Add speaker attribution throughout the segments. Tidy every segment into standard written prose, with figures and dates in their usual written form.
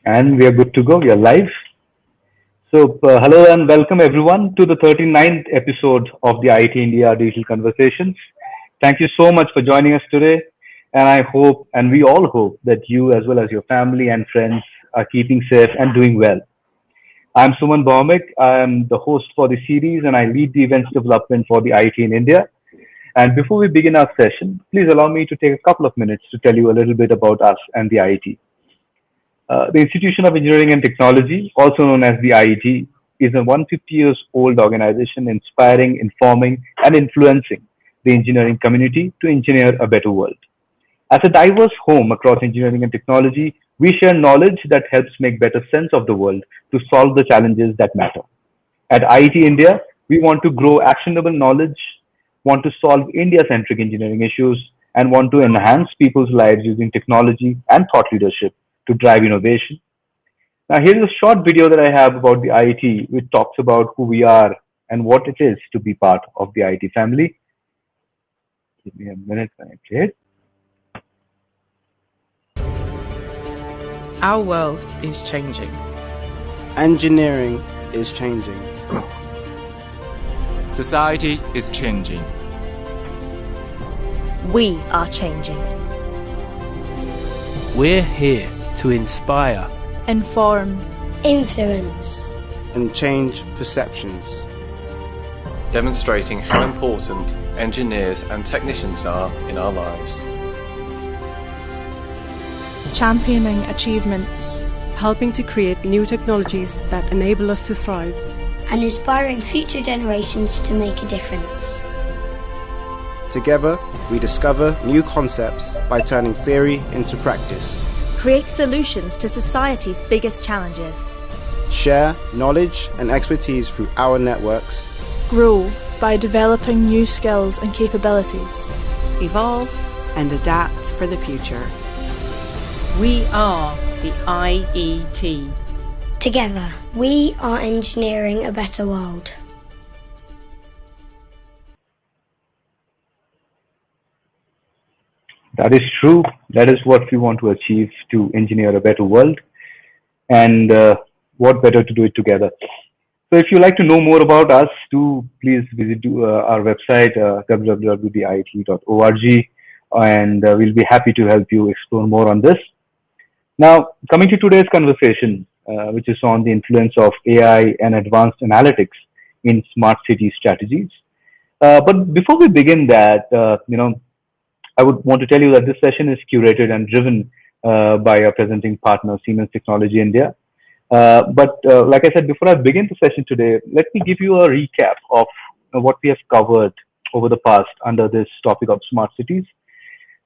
Speaker 1: And we are good to go. We are live. Hello and welcome everyone to the 39th episode of the IT India Digital Conversations. Thank you so much for joining us today. And I hope, and we all hope, that you, as well as your family and friends, are keeping safe and doing well. I'm Suman Bhaumik. I'm the host for the series and I lead the events development for the IT in India. And before we begin our session, please allow me to take a couple of minutes to tell you a little bit about us and the IT. The Institution of Engineering and Technology, also known as the IET, is a 150 years old organization inspiring, informing, and influencing the engineering community to engineer a better world. As a diverse home across engineering and technology, we share knowledge that helps make better sense of the world to solve the challenges that matter. At IET India, we want to grow actionable knowledge, want to solve India centric engineering issues, and want to enhance people's lives using technology and thought leadership to drive innovation. Now, here's a short video that I have about the IET, which talks about who we are and what it is to be part of the IET family. Give me a minute when I play it.
Speaker 2: Our world is changing.
Speaker 3: Engineering is changing.
Speaker 4: Society is changing.
Speaker 5: We are changing.
Speaker 6: We're here to inspire,
Speaker 5: Inform.
Speaker 7: Influence.
Speaker 3: And change perceptions.
Speaker 8: Demonstrating how important engineers and technicians are in our lives.
Speaker 9: Championing achievements.
Speaker 10: Helping to create new technologies that enable us to thrive.
Speaker 7: And inspiring future generations to make a difference.
Speaker 3: Together, we discover new concepts by turning theory into practice.
Speaker 5: Create solutions to society's biggest challenges.
Speaker 3: Share knowledge and expertise through our networks.
Speaker 9: Grow by developing new skills and capabilities.
Speaker 11: Evolve and adapt for the future.
Speaker 12: We are the IET.
Speaker 7: Together, we are engineering a better world.
Speaker 1: That is true. That is what we want to achieve to engineer a better world. And what better to do it together? So if you'd like to know more about us, do please visit our website, www.diet.org, and we'll be happy to help you explore more on this. Now, coming to today's conversation, which is on the influence of AI and advanced analytics in smart city strategies. But before we begin that, I would want to tell you that this session is curated and driven by our presenting partner, Siemens Technology India. Like I said, before I begin the session today, let me give you a recap of what we have covered over the past under this topic of smart cities.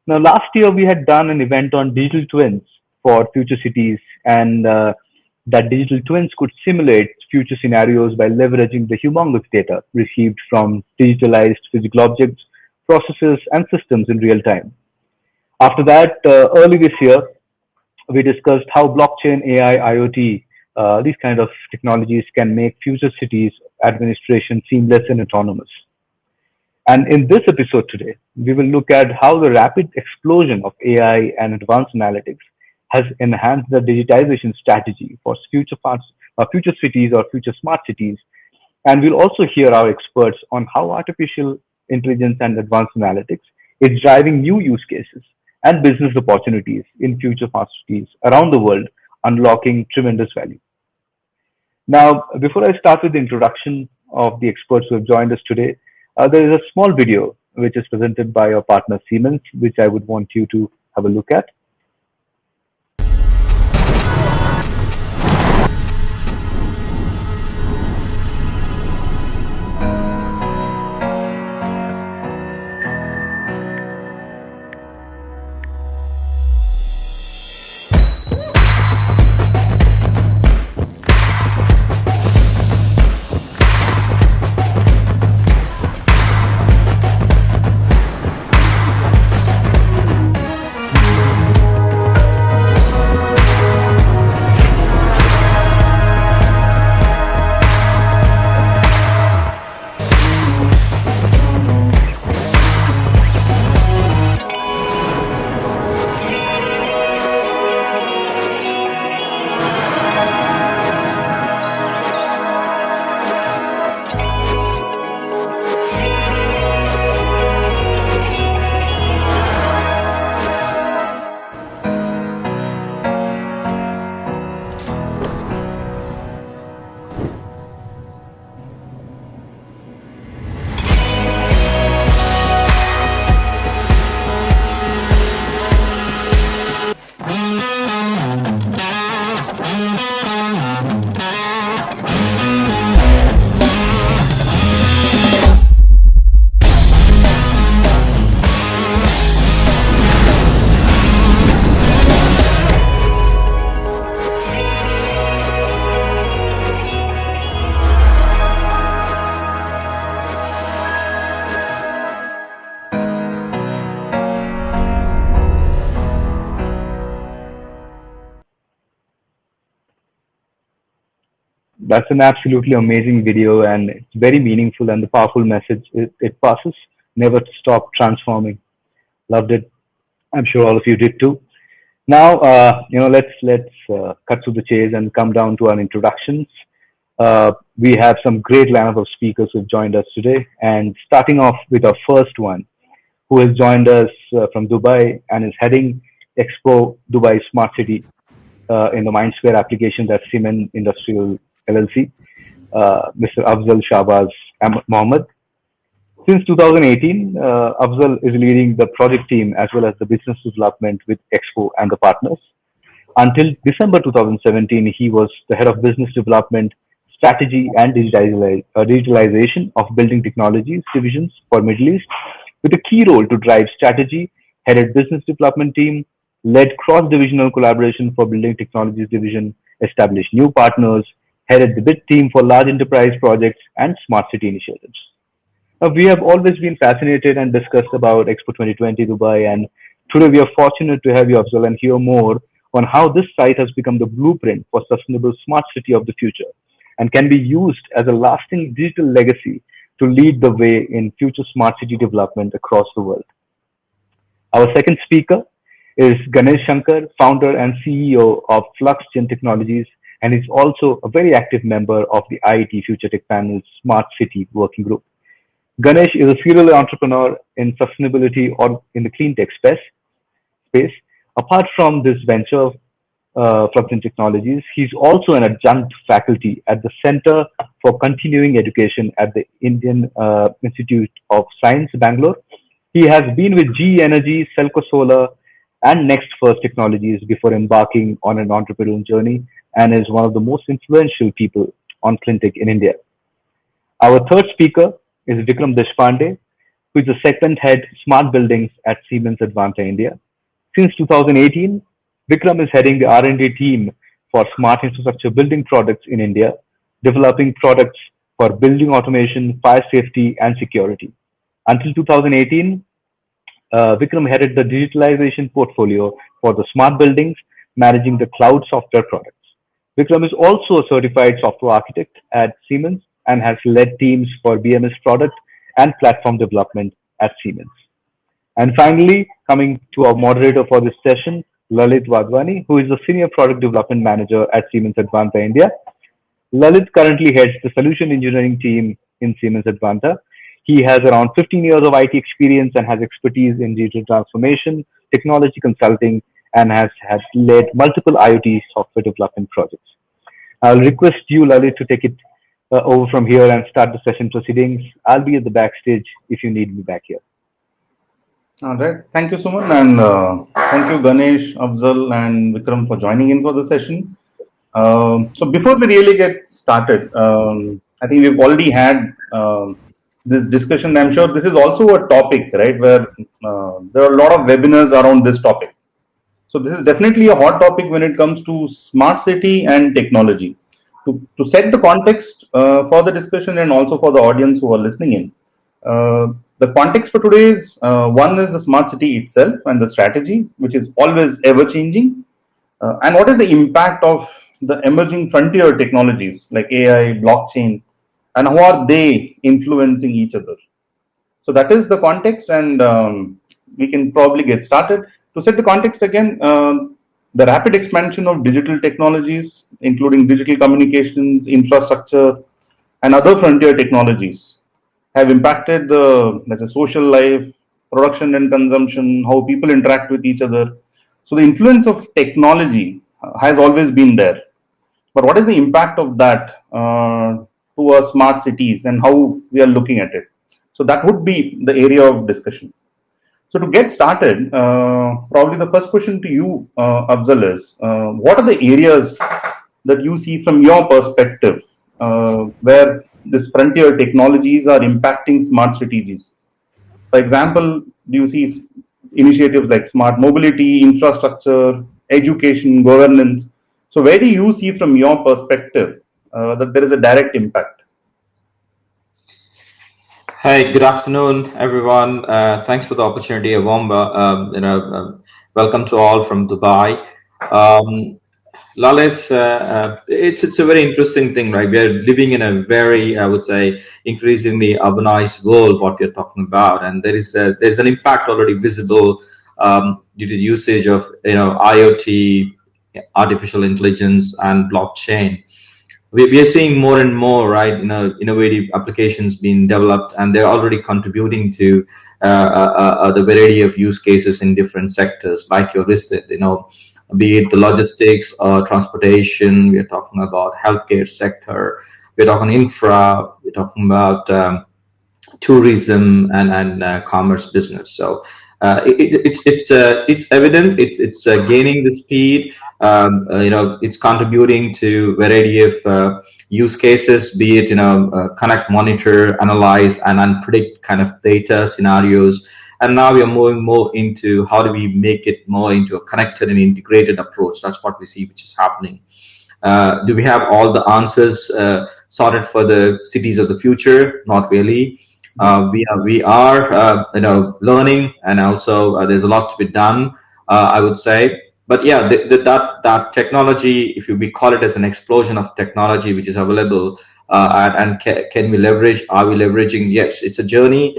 Speaker 1: Now, last year we had done an event on digital twins for future cities, and that digital twins could simulate future scenarios by leveraging the humongous data received from digitalized physical objects, processes, and systems in real time. After that, early this year, we discussed how blockchain, AI, IoT, these kind of technologies can make future cities administration seamless and autonomous. And in this episode today, we will look at how the rapid explosion of AI and advanced analytics has enhanced the digitization strategy for future cities or future smart cities. And we'll also hear our experts on how artificial intelligence and advanced analytics is driving new use cases and business opportunities in future smart cities around the world, unlocking tremendous value. Now, before I start with the introduction of the experts who have joined us today, there is a small video which is presented by our partner Siemens, which I would want you to have a look at. That's an absolutely amazing video, and it's very meaningful, and the powerful message it passes. Never stop transforming. Loved it. I'm sure all of you did too. Now, let's cut to the chase and come down to our introductions. We have some great lineup of speakers who've joined us today, and starting off with our first one, who has joined us from Dubai and is heading Expo Dubai Smart City in the Mindsquare application at Siemens Industrial LLC, Mr. Afzal Shahbaz Mohammed. Since 2018, Afzal is leading the project team as well as the business development with Expo and the partners. Until December 2017, he was the head of business development, strategy, and digitalization of building technologies divisions for Middle East, with a key role to drive strategy, headed business development team, led cross-divisional collaboration for building technologies division, established new partners, headed the bid team for large enterprise projects and smart city initiatives. We have always been fascinated and discussed about Expo 2020 Dubai, and today we are fortunate to have you, Afzal, and hear more on how this site has become the blueprint for sustainable smart city of the future and can be used as a lasting digital legacy to lead the way in future smart city development across the world. Our second speaker is Ganesh Shankar, founder and CEO of Flux Gen Technologies, and is also a very active member of the IIT Future Tech Panel's Smart City Working Group. Ganesh is a serial entrepreneur in sustainability or in the clean tech space. Apart from this venture, Flux Gen Technologies, he's also an adjunct faculty at the Center for Continuing Education at the Indian Institute of Science, Bangalore. He has been with GE Energy, Selco Solar, and Next First Technologies before embarking on an entrepreneurial journey, and is one of the most influential people on cleantech in India. Our third speaker is Vikram Deshpande, who is the segment head Smart Buildings at Siemens Advanta India. Since 2018, Vikram is heading the R&D team for smart infrastructure building products in India, developing products for building automation, fire safety, and security. Until 2018, Vikram headed the digitalization portfolio for the smart buildings, managing the cloud software products. Vikram is also a certified software architect at Siemens and has led teams for BMS product and platform development at Siemens. And finally, coming to our moderator for this session, Lalit Wadhwani, who is the Senior Product Development Manager at Siemens Advanta India. Lalit currently heads the Solution Engineering team in Siemens Advanta. He has around 15 years of IT experience and has expertise in digital transformation, technology consulting, and has led multiple IoT software development projects. I'll request you, Lalit, to take it over from here and start the session proceedings. I'll be at the backstage if you need me back here.
Speaker 2: All right. Thank you so much. And thank you, Ganesh, Afzal, and Vikram for joining in for the session. So before we really get started, I think we've already had this discussion. I'm sure this is also a topic, right, where there are a lot of webinars around this topic. So this is definitely a hot topic when it comes to smart city and technology. To set the context for the discussion and also for the audience who are listening in, the context for today is one is the smart city itself and the strategy, which is always ever changing, and what is the impact of the emerging frontier technologies like AI, blockchain, and how are they influencing each other. So that is the context, and we can probably get started. To set the context again, the rapid expansion of digital technologies, including digital communications, infrastructure, and other frontier technologies, have impacted the social life, production and consumption, how people interact with each other. So the influence of technology has always been there. But what is the impact of that to our smart cities and how we are looking at it? So that would be the area of discussion. So to get started, probably the first question to you, Afzal, is what are the areas that you see from your perspective where these frontier technologies are impacting smart cities? For example, do you see initiatives like smart mobility, infrastructure, education, governance? So where do you see from your perspective that there is a direct impact?
Speaker 13: Hey, good afternoon, everyone. Thanks for the opportunity. A warm welcome to all from Dubai. Lalith, it's a very interesting thing, right? We are living in a very, I would say, increasingly urbanized world. What we're talking about, and there's an impact already visible due to the usage of IoT, artificial intelligence, and blockchain. We are seeing more and more, right? Innovative applications being developed, and they're already contributing to the variety of use cases in different sectors, like you listed. Be it the logistics or transportation. We are talking about healthcare sector. We're talking infra. We're talking about tourism and commerce business. So it's evident. It's gaining the speed. It's contributing to variety of use cases, be it connect, monitor, analyze, and predict kind of data scenarios. And now we are moving more into how do we make it more into a connected and integrated approach. That's what we see, which is happening. Do we have all the answers sorted for the cities of the future? Not really. We are learning, and also there's a lot to be done. I would say, but yeah, that technology, if we call it as an explosion of technology which is available, and can we leverage? Are we leveraging? Yes, it's a journey.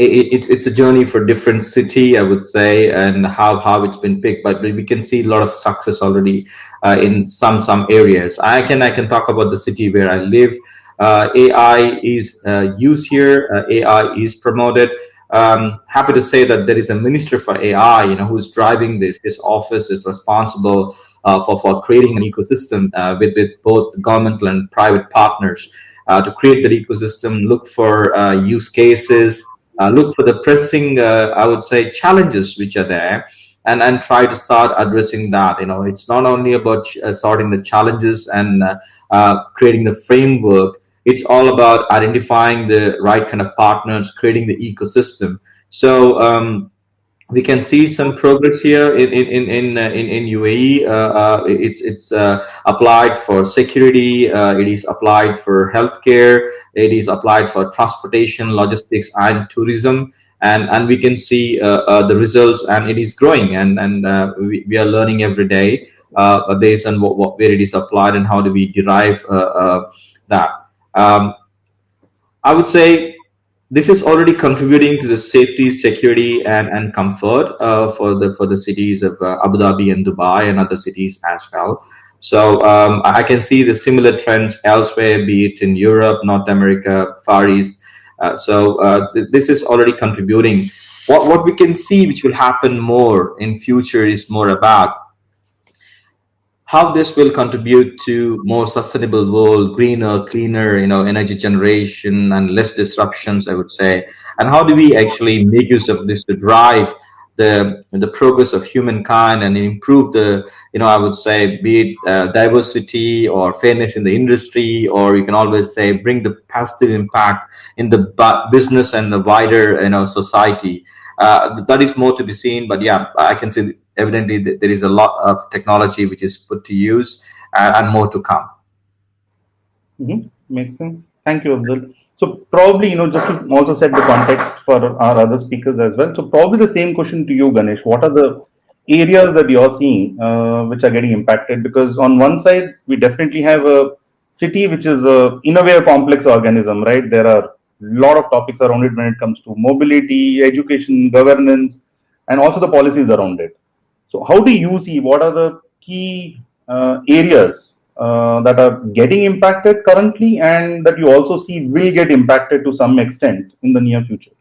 Speaker 13: It's a journey for different city, I would say, and how it's been picked. But we can see a lot of success already in some areas. I can talk about the city where I live. AI is used here. AI is promoted. Happy to say that there is a minister for AI, who's driving this. His office is responsible for creating an ecosystem with both governmental and private partners to create that ecosystem. Look for use cases. Look for the pressing, I would say, challenges which are there, and try to start addressing that. It's not only about sorting the challenges and creating the framework. It's all about identifying the right kind of partners, creating the ecosystem. So we can see some progress here in UAE. It's applied for security. It is applied for healthcare. It is applied for transportation, logistics, and tourism. And we can see the results, and it is growing. And we are learning every day based on where it is applied and how do we derive that. Um, I would say this is already contributing to the safety, security, and comfort for the cities of Abu Dhabi and Dubai and other cities as well. So I can see the similar trends elsewhere, be it in Europe, North America, Far East. This is already contributing. What we can see, which will happen more in future, is more about how this will contribute to more sustainable world, greener, cleaner, energy generation and less disruptions, I would say. And how do we actually make use of this to drive the progress of humankind and improve the, I would say, be it diversity or fairness in the industry, or you can always say bring the positive impact in the business and the wider, society. That is more to be seen, but yeah, I can see evidently there is a lot of technology which is put to use, and more to come.
Speaker 2: Makes sense. Thank you, Abdul. So probably, just to also set the context for our other speakers as well. So probably the same question to you, Ganesh. What are the areas that you're seeing which are getting impacted? Because on one side, we definitely have a city which is in a way a complex organism, right? There are a lot of topics around it when it comes to mobility, education, governance, and also the policies around it. So how do you see what are the key areas that are getting impacted currently, and that you also see will get impacted to some extent in the near future?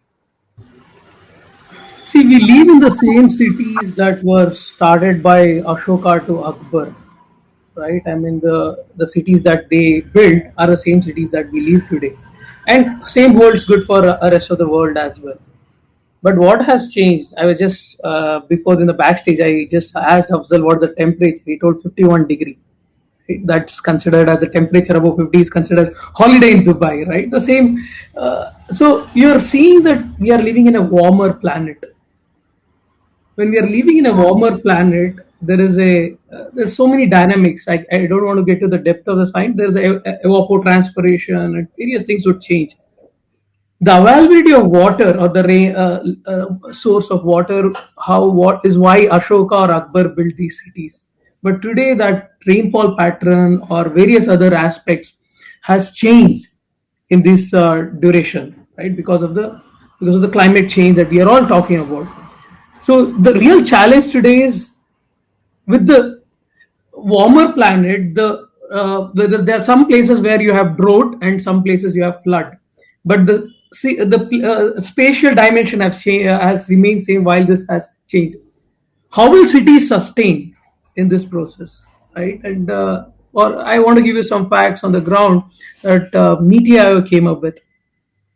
Speaker 14: See, we live in the same cities that were started by Ashoka to Akbar, right? I mean, the cities that they built are the same cities that we live today, and same holds good for the rest of the world as well. But what has changed? I was just before in the backstage. I just asked Afzal what's the temperature. He told 51 degree. That's considered as a temperature above 50 is considered as holiday in Dubai, right? The same. So you're seeing that we are living in a warmer planet. When we are living in a warmer planet, there's so many dynamics. I don't want to get to the depth of the science. There's evapotranspiration and various things would change. The availability of water or the source of water, what is why Ashoka or Akbar built these cities. But today that rainfall pattern or various other aspects has changed in this duration, right? Because of the climate change that we are all talking about. So the real challenge today is with the warmer planet, there are some places where you have drought and some places you have flood, but the spatial dimension has remained same while this has changed. How will cities sustain in this process, right? And or I want to give you some facts on the ground that Niti Aayog came up with.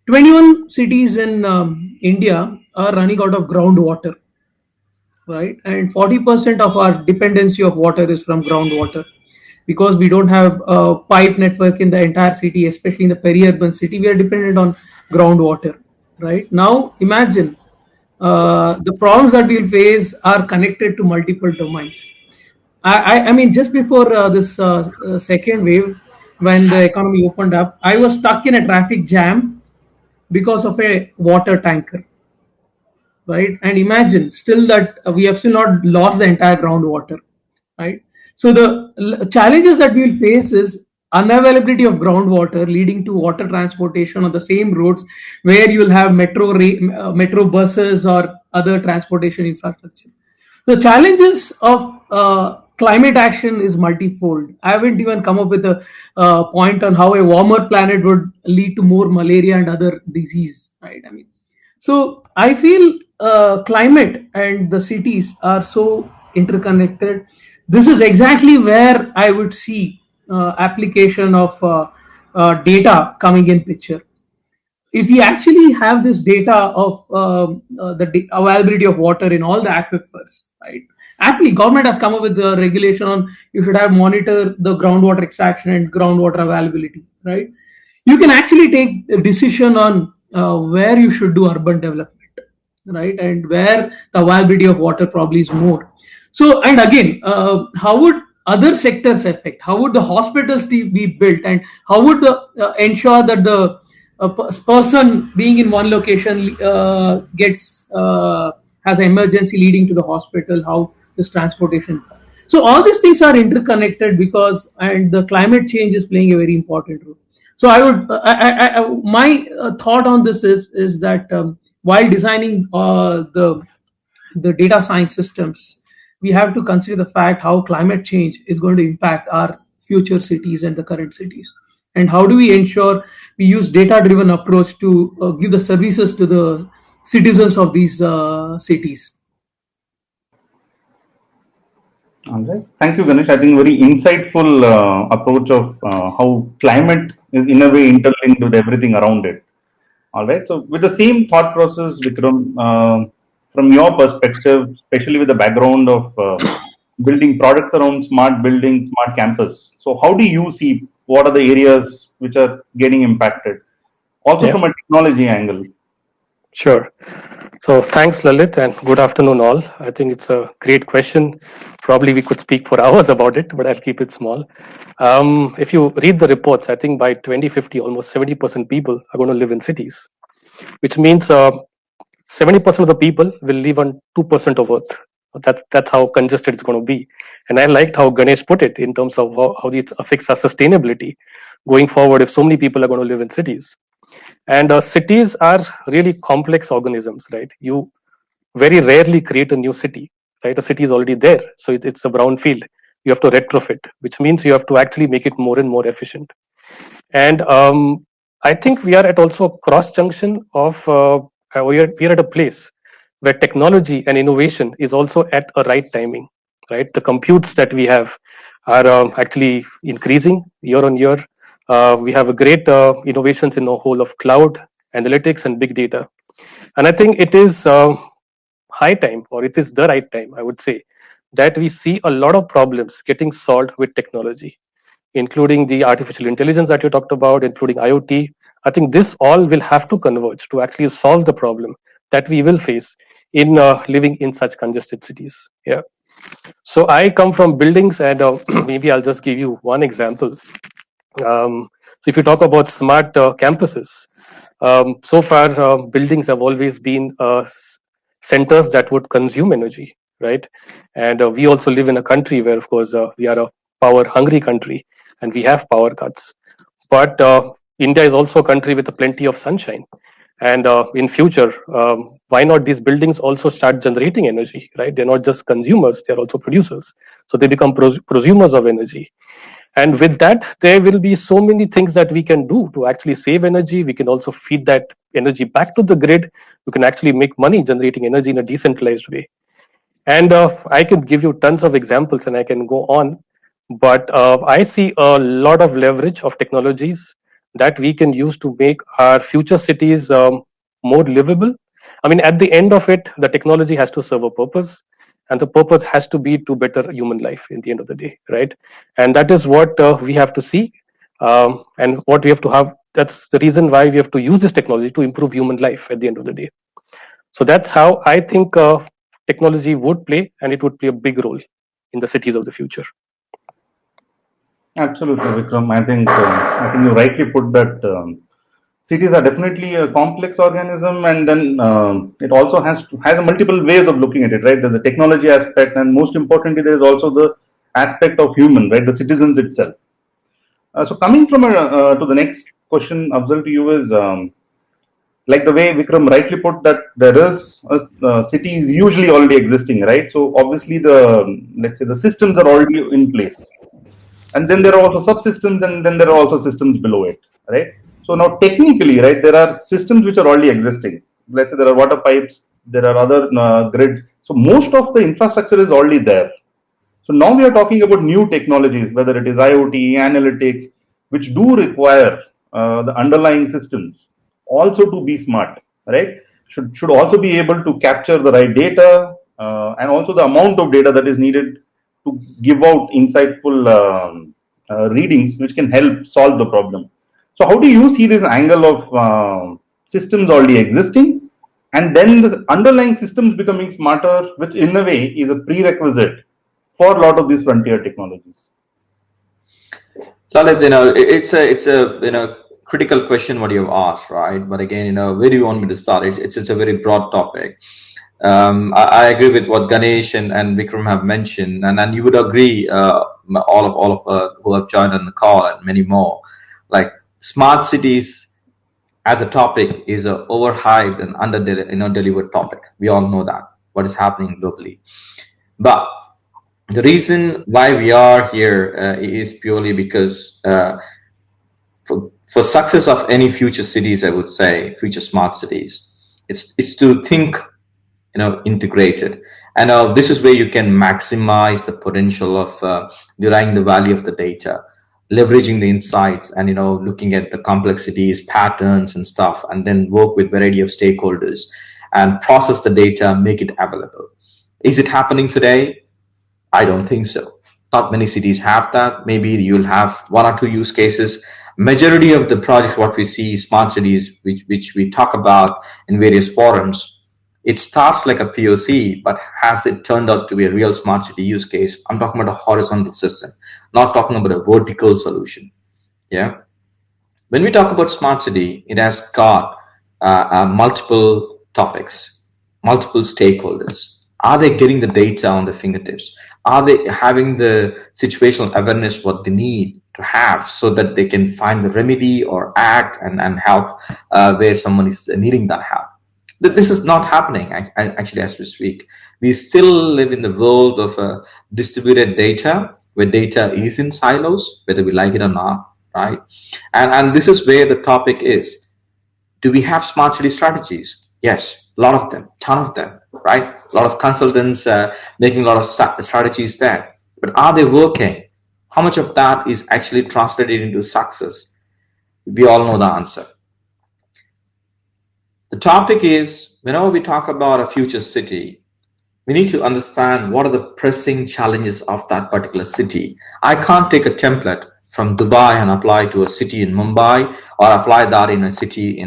Speaker 14: 21 cities in India are running out of groundwater, right? And 40% of our dependency of water is from groundwater because we don't have a pipe network in the entire city, especially in the peri-urban city. We are dependent on groundwater, right? Now imagine the problems that we'll face are connected to multiple domains. I mean, just before this second wave, when the economy opened up, I was stuck in a traffic jam because of a water tanker, right? And imagine still that we have still not lost the entire groundwater, right? So the challenges that we will face is unavailability of groundwater leading to water transportation on the same roads where you will have metro buses or other transportation infrastructure. The challenges of climate action is multifold. I haven't even come up with a point on how a warmer planet would lead to more malaria and other disease, right? I mean, so I feel climate and the cities are so interconnected. This is exactly where I would see application of data coming in picture. If we actually have this data of availability of water in all the aquifers, right? Actually, government has come up with the regulation on you should have monitor the groundwater extraction and groundwater availability, right? You can actually take a decision on where you should do urban development, right? And where the availability of water probably is more. So, and again, how would other sectors affect? How would the hospitals be built, and how would the ensure that the person being in one location gets has an emergency leading to the hospital? How this transportation? So all these things are interconnected because and the climate change is playing a very important role. So I would my thought on this is that while designing the data science systems, we have to consider the fact how climate change is going to impact our future cities and the current cities, and how do we ensure we use data driven approach to give the services to the citizens of these cities.
Speaker 2: All right. Thank you, Ganesh. I think very insightful approach of how climate is in a way interlinked with everything around it. All right. So, with the same thought process, Vikram, from your perspective, especially with the background of building products around smart buildings, smart campus. So, how do you see what are the areas which are getting impacted? Also, from a technology angle.
Speaker 15: Sure. So thanks, Lalit, and good afternoon, all. I think it's a great question. Probably we could speak for hours about it, but I'll keep it small. If you read the reports, I think by 2050, almost 70% people are going to live in cities, which means 70% of the people will live on 2% of Earth. That's how congested it's going to be. And I liked how Ganesh put it in terms of how this affects our sustainability going forward if so many people are going to live in cities. And cities are really complex organisms, right? You very rarely create a new city, right? A city is already there, so it's a brown field. You have to retrofit, which means you have to actually make it more and more efficient. And I think we are at also a cross junction of we are at a place where technology and innovation is also at a right timing, right? The computes that we have are actually increasing year on year. We have a great innovations in the whole of cloud analytics and big data, and I think it is high time, or it is the right time, I would say, that we see a lot of problems getting solved with technology, including the artificial intelligence that you talked about, including IoT. I think this all will have to converge to actually solve the problem that we will face in living in such congested cities. Yeah. So I come from buildings, and maybe I'll just give you one example. So if you talk about smart campuses, so far buildings have always been centers that would consume energy, right? And we also live in a country where, of course, we are a power-hungry country, and we have power cuts. But India is also a country with plenty of sunshine. And in future, why not these buildings also start generating energy, right? They're not just consumers, they're also producers. So they become prosumers of energy. And with that, there will be so many things that we can do to actually save energy. We can also feed that energy back to the grid. We can actually make money generating energy in a decentralized way. And I could give you tons of examples and I can go on. But I see a lot of leverage of technologies that we can use to make our future cities more livable. I mean, at the end of it, the technology has to serve a purpose, and the purpose has to be to better human life in the end of the day, right? And that is what we have to see, and what we have to have. That's the reason why we have to use this technology to improve human life at the end of the day. So that's how I think technology would play, and it would play a big role in the cities of the future.
Speaker 2: Absolutely, Vikram. I think you rightly put that cities are definitely a complex organism, and then it also has a multiple ways of looking at it. Right? There's a technology aspect, and most importantly, there is also the aspect of human, right? The citizens itself. So coming from to the next question, Afzal, to you is like the way Vikram rightly put that there is a city is usually already existing, right? So obviously the let's say the systems are already in place, and then there are also subsystems, and then there are also systems below it, right? So now technically, right, there are systems which are already existing. Let's say there are water pipes, there are other grids. So most of the infrastructure is already there. So now we are talking about new technologies, whether it is IoT, analytics, which do require the underlying systems also to be smart, right? Should also be able to capture the right data and also the amount of data that is needed to give out insightful readings, which can help solve the problem. So how do you see this angle of systems already existing, and then the underlying systems becoming smarter, which in a way is a prerequisite for a lot of these frontier technologies?
Speaker 13: Lalit, it's a critical question what you've asked, right? But again, where do you want me to start? It's a very broad topic. I agree with what Ganesh and Vikram have mentioned, and you would agree, all of who have joined on the call and many more. Like smart cities as a topic is a overhyped and delivered topic. We all know that what is happening globally, but the reason why we are here is purely because for success of any future cities, I would say future smart cities, it's to think integrated, and this is where you can maximize the potential of deriving the value of the data, leveraging the insights, and looking at the complexities, patterns, and stuff, and then work with variety of stakeholders and process the data, make it available. Is it happening today? I don't think so. Not many cities have that. Maybe you'll have one or two use cases. Majority of the projects, what we see, smart cities, which we talk about in various forums, it starts like a POC, but has it turned out to be a real smart city use case? I'm talking about a horizontal system, not talking about a vertical solution. Yeah. When we talk about smart city, it has got multiple topics, multiple stakeholders. Are they getting the data on their fingertips? Are they having the situational awareness what they need to have so that they can find the remedy or act and help where someone is needing that help? This is not happening actually as we speak. We still live in the world of distributed data, where data is in silos, whether we like it or not, right? And this is where the topic is. Do we have smart city strategies? Yes, a lot of them, ton of them, right? A lot of consultants making a lot of strategies there. But are they working? How much of that is actually translated into success? We all know the answer. The topic is, whenever we talk about a future city, we need to understand what are the pressing challenges of that particular city. I can't take a template from Dubai and apply to a city in Mumbai, or apply that in a city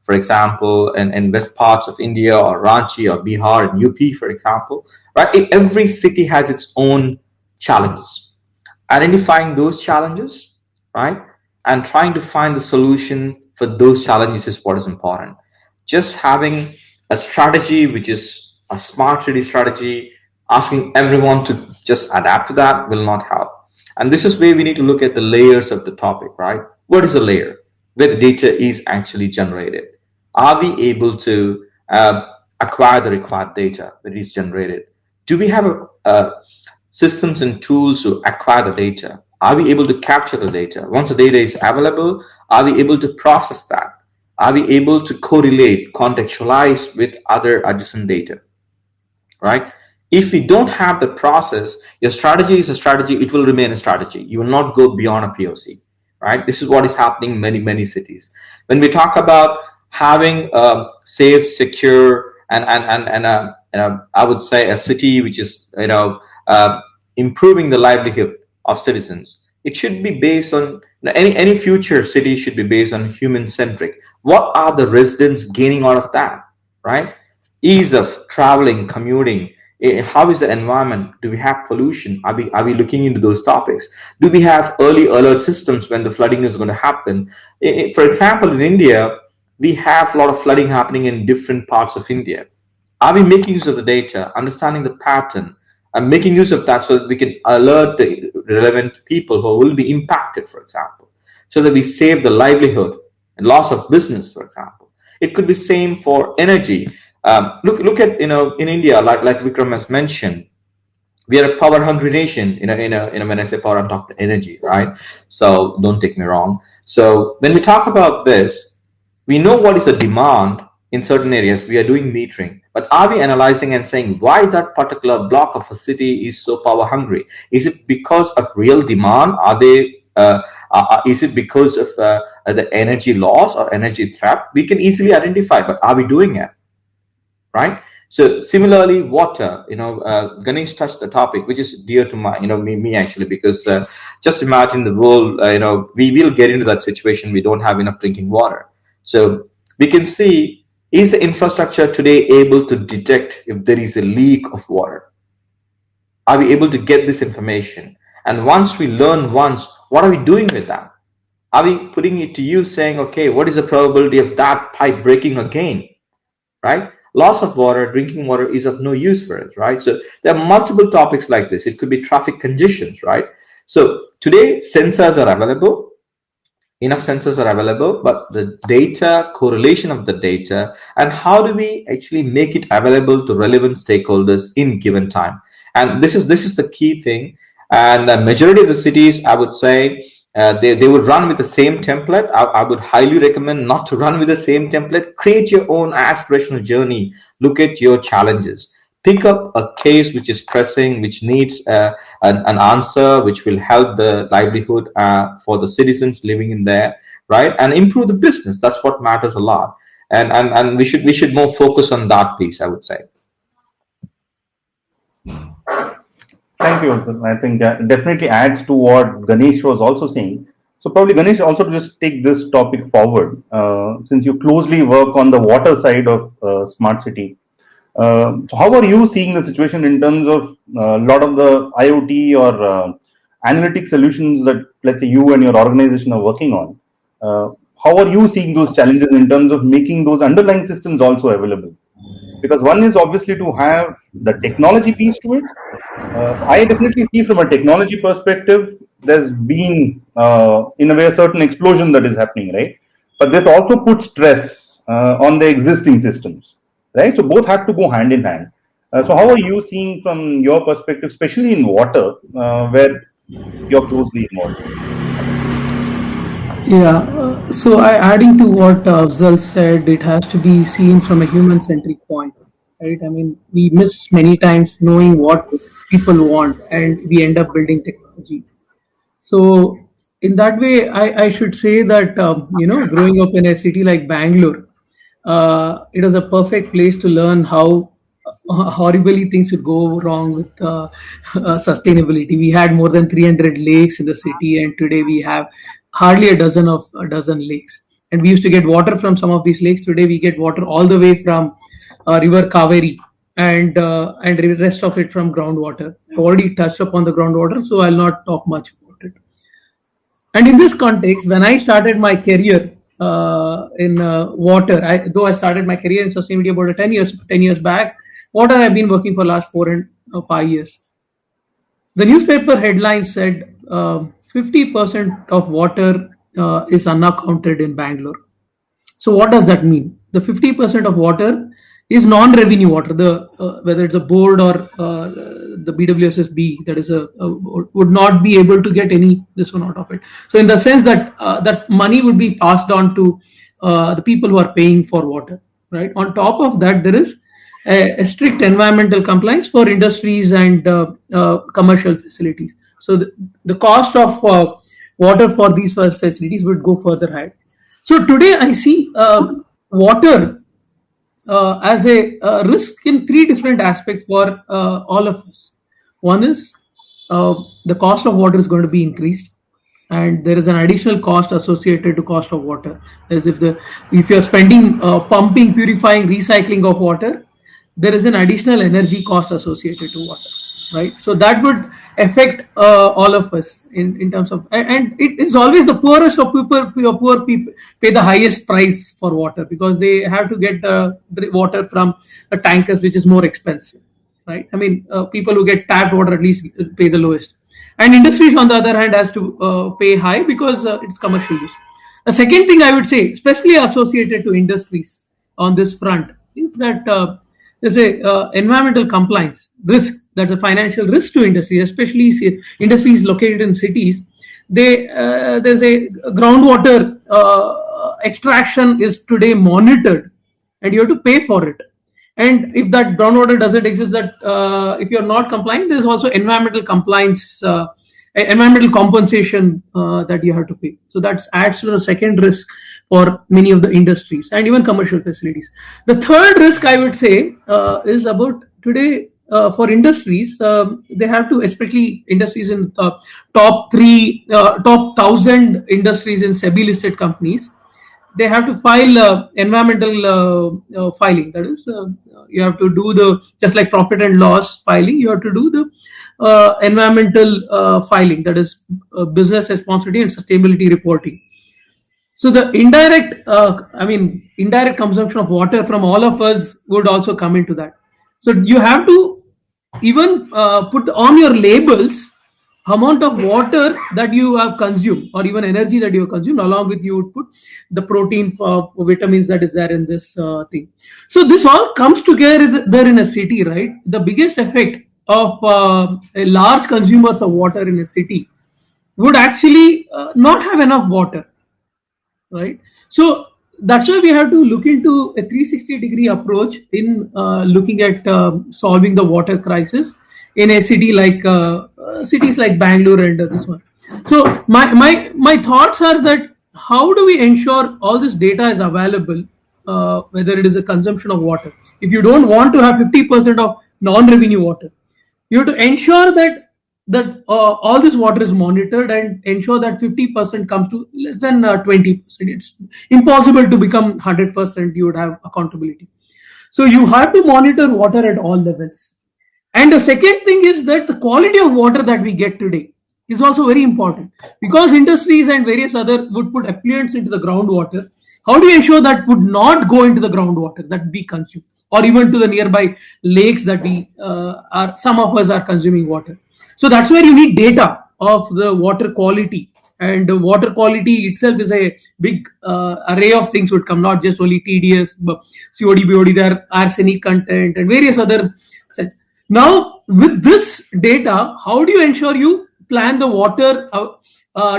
Speaker 13: for example, in west parts of India, or Ranchi or Bihar and UP, for example, right? Every city has its own challenges. Identifying those challenges, right, and trying to find the solution for those challenges is what is important. Just having a strategy which is A smart city strategy, asking everyone to just adapt to that will not help. And this is where we need to look at the layers of the topic, right? What is a layer? Where the data is actually generated. Are we able to acquire the required data that is generated? Do we have systems and tools to acquire the data? Are we able to capture the data? Once the data is available, are we able to process that? Are we able to correlate, contextualize with other adjacent data? Right? If we don't have the process, your strategy is a strategy, it will remain a strategy. You will not go beyond a POC, right? This is what is happening in many cities. When we talk about having a safe, secure, and I would say a city which is, improving the livelihood of citizens, it should be based on any future city should be based on human centric. What are the residents gaining out of that, right? Ease of traveling, commuting. How is the environment? Do we have pollution? Are we looking into those topics? Do we have early alert systems when the flooding is going to happen? For example, in India, we have a lot of flooding happening in different parts of India. Are we making use of the data, understanding the pattern, and making use of that so that we can alert the relevant people who will be impacted, for example, so that we save the livelihood and loss of business, for example? It could be same for energy. Look at in India, like Vikram has mentioned, we are a power hungry nation. When I say power, I'm talking energy, right? So don't take me wrong. So when we talk about this, we know what is the demand in certain areas. We are doing metering, but are we analyzing and saying why that particular block of a city is so power hungry? Is it because of real demand? Is it because of the energy loss or energy threat? We can easily identify, but are we doing it? Right? So similarly, water. Ganesh touched the topic, which is dear to me actually, because just imagine the world. We will get into that situation. We don't have enough drinking water, so we can see, is the infrastructure today able to detect if there is a leak of water? Are we able to get this information? And once we learn once, what are we doing with that? Are we putting it to use, saying, okay, what is the probability of that pipe breaking again? Right? Loss of water, drinking water is of no use for us, right? So there are multiple topics like this. It could be traffic conditions, right? So today sensors are available, enough sensors are available, but the data, correlation of the data, and how do we actually make it available to relevant stakeholders in given time? And this is the key thing. And the majority of the cities, I would say, they would run with the same template. I would highly recommend not to run with the same template. Create your own aspirational journey. Look at your challenges. Pick up a case which is pressing, which needs an answer, which will help the livelihood for the citizens living in there, right? And improve the business. That's what matters a lot. And we should more focus on that piece, I would say.
Speaker 2: Thank you. I think that definitely adds to what Ganesh was also saying. So probably Ganesh also to just take this topic forward, since you closely work on the water side of smart city. So how are you seeing the situation in terms of a lot of the IoT or analytic solutions that, let's say, you and your organization are working on? How are you seeing those challenges in terms of making those underlying systems also available? Because one is obviously to have the technology piece to it. I definitely see from a technology perspective, there's been, in a way, a certain explosion that is happening, right? But this also puts stress on the existing systems, right? So both have to go hand in hand. So how are you seeing from your perspective, especially in water, where you're closely involved?
Speaker 14: Yeah, adding to what Afzal said, it has to be seen from a human-centric point, right? I mean, we miss many times knowing what people want, and we end up building technology. So, in that way, I should say that growing up in a city like Bangalore, it was a perfect place to learn how horribly things would go wrong with sustainability. We had more than 300 lakes in the city, and today we have hardly a dozen lakes. And we used to get water from some of these lakes. Today we get water all the way from River Kaveri and the rest of it from groundwater. I've already touched upon the groundwater, so I'll not talk much about it. And in this context, when I started my career in water, though I started my career in sustainability about 10 years back, water I've been working for last 4 and 5 years. The newspaper headline said 50% of water is unaccounted in Bangalore. So what does that mean? The 50% of water is non-revenue water. The whether it's a board or the BWSSB, that is would not be able to get any this one out of it. So in the sense that that money would be passed on to the people who are paying for water. Right. On top of that, there is a strict environmental compliance for industries and commercial facilities. So the cost of water for these facilities would go further high. So today I see water as a risk in three different aspects for all of us. One is the cost of water is going to be increased, and there is an additional cost associated to cost of water. As if you are spending pumping, purifying, recycling of water, there is an additional energy cost associated to water, right? So that would affect all of us in terms of, and it is always the poorest of people, poor people pay the highest price for water because they have to get water from the tankers, which is more expensive, right? I mean, people who get tapped water at least pay the lowest, and industries on the other hand has to pay high because it's commercial use. The second thing I would say, especially associated to industries on this front, is that there's a environmental compliance risk, that's a financial risk to industry, especially industries located in cities. There's a groundwater extraction is today monitored, and you have to pay for it. And if that groundwater doesn't exist, that if you're not complying, there's also environmental compliance, environmental compensation that you have to pay. So that adds to the second risk for many of the industries and even commercial facilities. The third risk I would say is about today for industries. They have to, especially industries in top 1,000 industries in SEBI listed companies, they have to file environmental filing. That is, you have to do the, just like profit and loss filing, you have to do the environmental filing, that is business responsibility and sustainability reporting. So the indirect, indirect consumption of water from all of us would also come into that. So you have to even put on your labels amount of water that you have consumed or even energy that you have consumed. Along with, you would put the protein, vitamins that is there in this thing. So this all comes together there in a city, right? The biggest effect of a large consumers of water in a city would actually not have enough water, right? So that's why we have to look into a 360-degree approach in looking at solving the water crisis in a city like cities like Bangalore and this one. So my thoughts are that how do we ensure all this data is available, whether it is a consumption of water. If you don't want to have 50% of non-revenue water, you have to ensure that all this water is monitored and ensure that 50% comes to less than 20%. It's impossible to become 100%. You would have accountability. So you have to monitor water at all levels. And the second thing is that the quality of water that we get today is also very important, because industries and various other would put effluents into the groundwater. How do you ensure that would not go into the groundwater that we consume, or even to the nearby lakes that some of us are consuming water? So that's where you need data of the water quality, and water quality itself is a big array of things would come, not just only TDS, but COD, BOD, there arsenic content and various other such. Now, with this data, how do you ensure you plan the water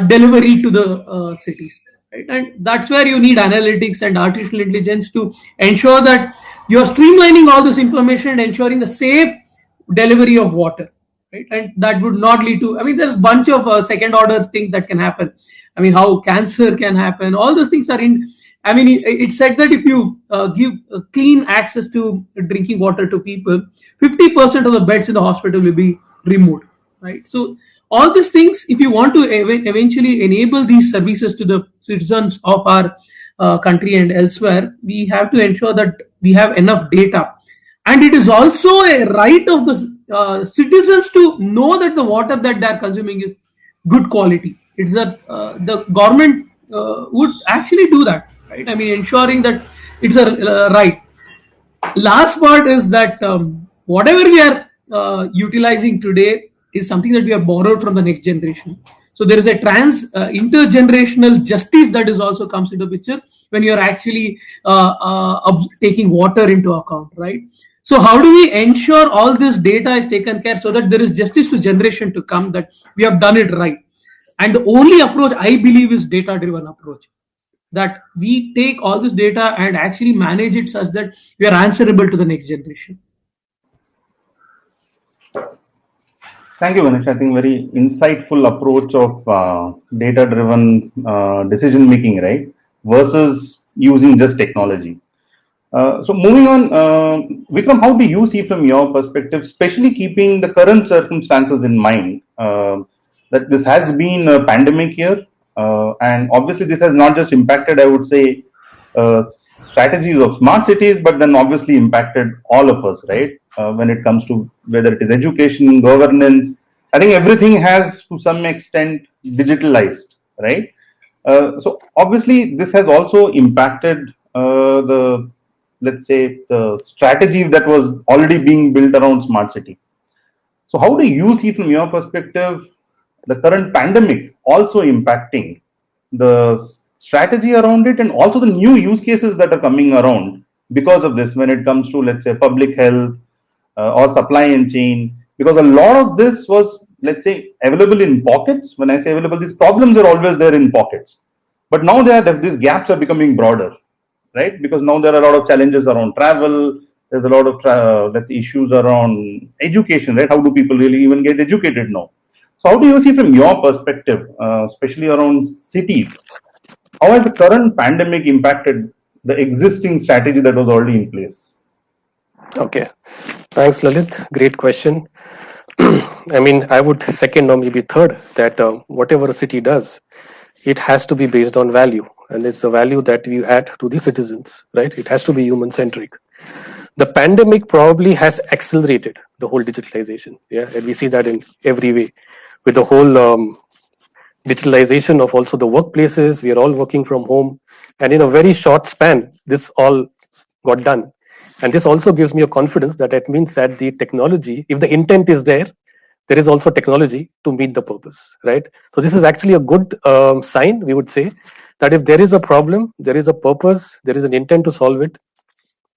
Speaker 14: delivery to the cities? Right? And that's where you need analytics and artificial intelligence to ensure that you're streamlining all this information and ensuring the safe delivery of water. Right? And that would not lead to, there's a bunch of second order things that can happen. How cancer can happen. All those things are in. It's said that if you give clean access to drinking water to people, 50% of the beds in the hospital will be removed, right? So all these things, if you want to eventually enable these services to the citizens of our country and elsewhere, we have to ensure that we have enough data. And it is also a right of the citizens to know that the water that they are consuming is good quality. It's that the government would actually do that. Right? Ensuring that it's a right. last part is that whatever we are utilizing today is something that we have borrowed from the next generation. So there is a intergenerational justice that is also comes into picture when you are actually taking water into account, right? So how do we ensure all this data is taken care so that there is justice to generation to come, that we have done it right? And the only approach I believe is data driven approach, that we take all this data and actually manage it such that we are answerable to the next generation.
Speaker 2: Thank you, Manish. I think very insightful approach of data-driven decision making, right, versus using just technology. So moving on, Vikram, how do you see from your perspective, especially keeping the current circumstances in mind, that this has been a pandemic year, and obviously this has not just impacted, I would say, strategies of smart cities, but then obviously impacted all of us, right? When it comes to whether it is education, governance, I think everything has to some extent digitalized, right? So obviously this has also impacted the, let's say, the strategy that was already being built around smart city. So how do you see from your perspective the current pandemic also impacting the strategy around it, and also the new use cases that are coming around because of this when it comes to, let's say, public health or supply and chain? Because a lot of this was, let's say, available in pockets. When I say available, these problems are always there in pockets. But now these gaps are becoming broader, right? Because now there are a lot of challenges around travel. There's a lot of let's say issues around education, right? How do people really even get educated now? So how do you see from your perspective, especially around cities, how has the current pandemic impacted the existing strategy that was already in place?
Speaker 15: Okay, thanks, Lalit. Great question. I mean, I would second or maybe third that whatever a city does, it has to be based on value, and it's the value that we add to the citizens, right? It has to be human centric. The pandemic probably has accelerated the whole digitalization, yeah, and we see that in every way with the whole digitalization of also the workplaces. We are all working from home, and in a very short span, this all got done. And this also gives me a confidence that it means that the technology, if the intent is there, there is also technology to meet the purpose, right? So this is actually a good sign, we would say, that if there is a problem, there is a purpose, there is an intent to solve it,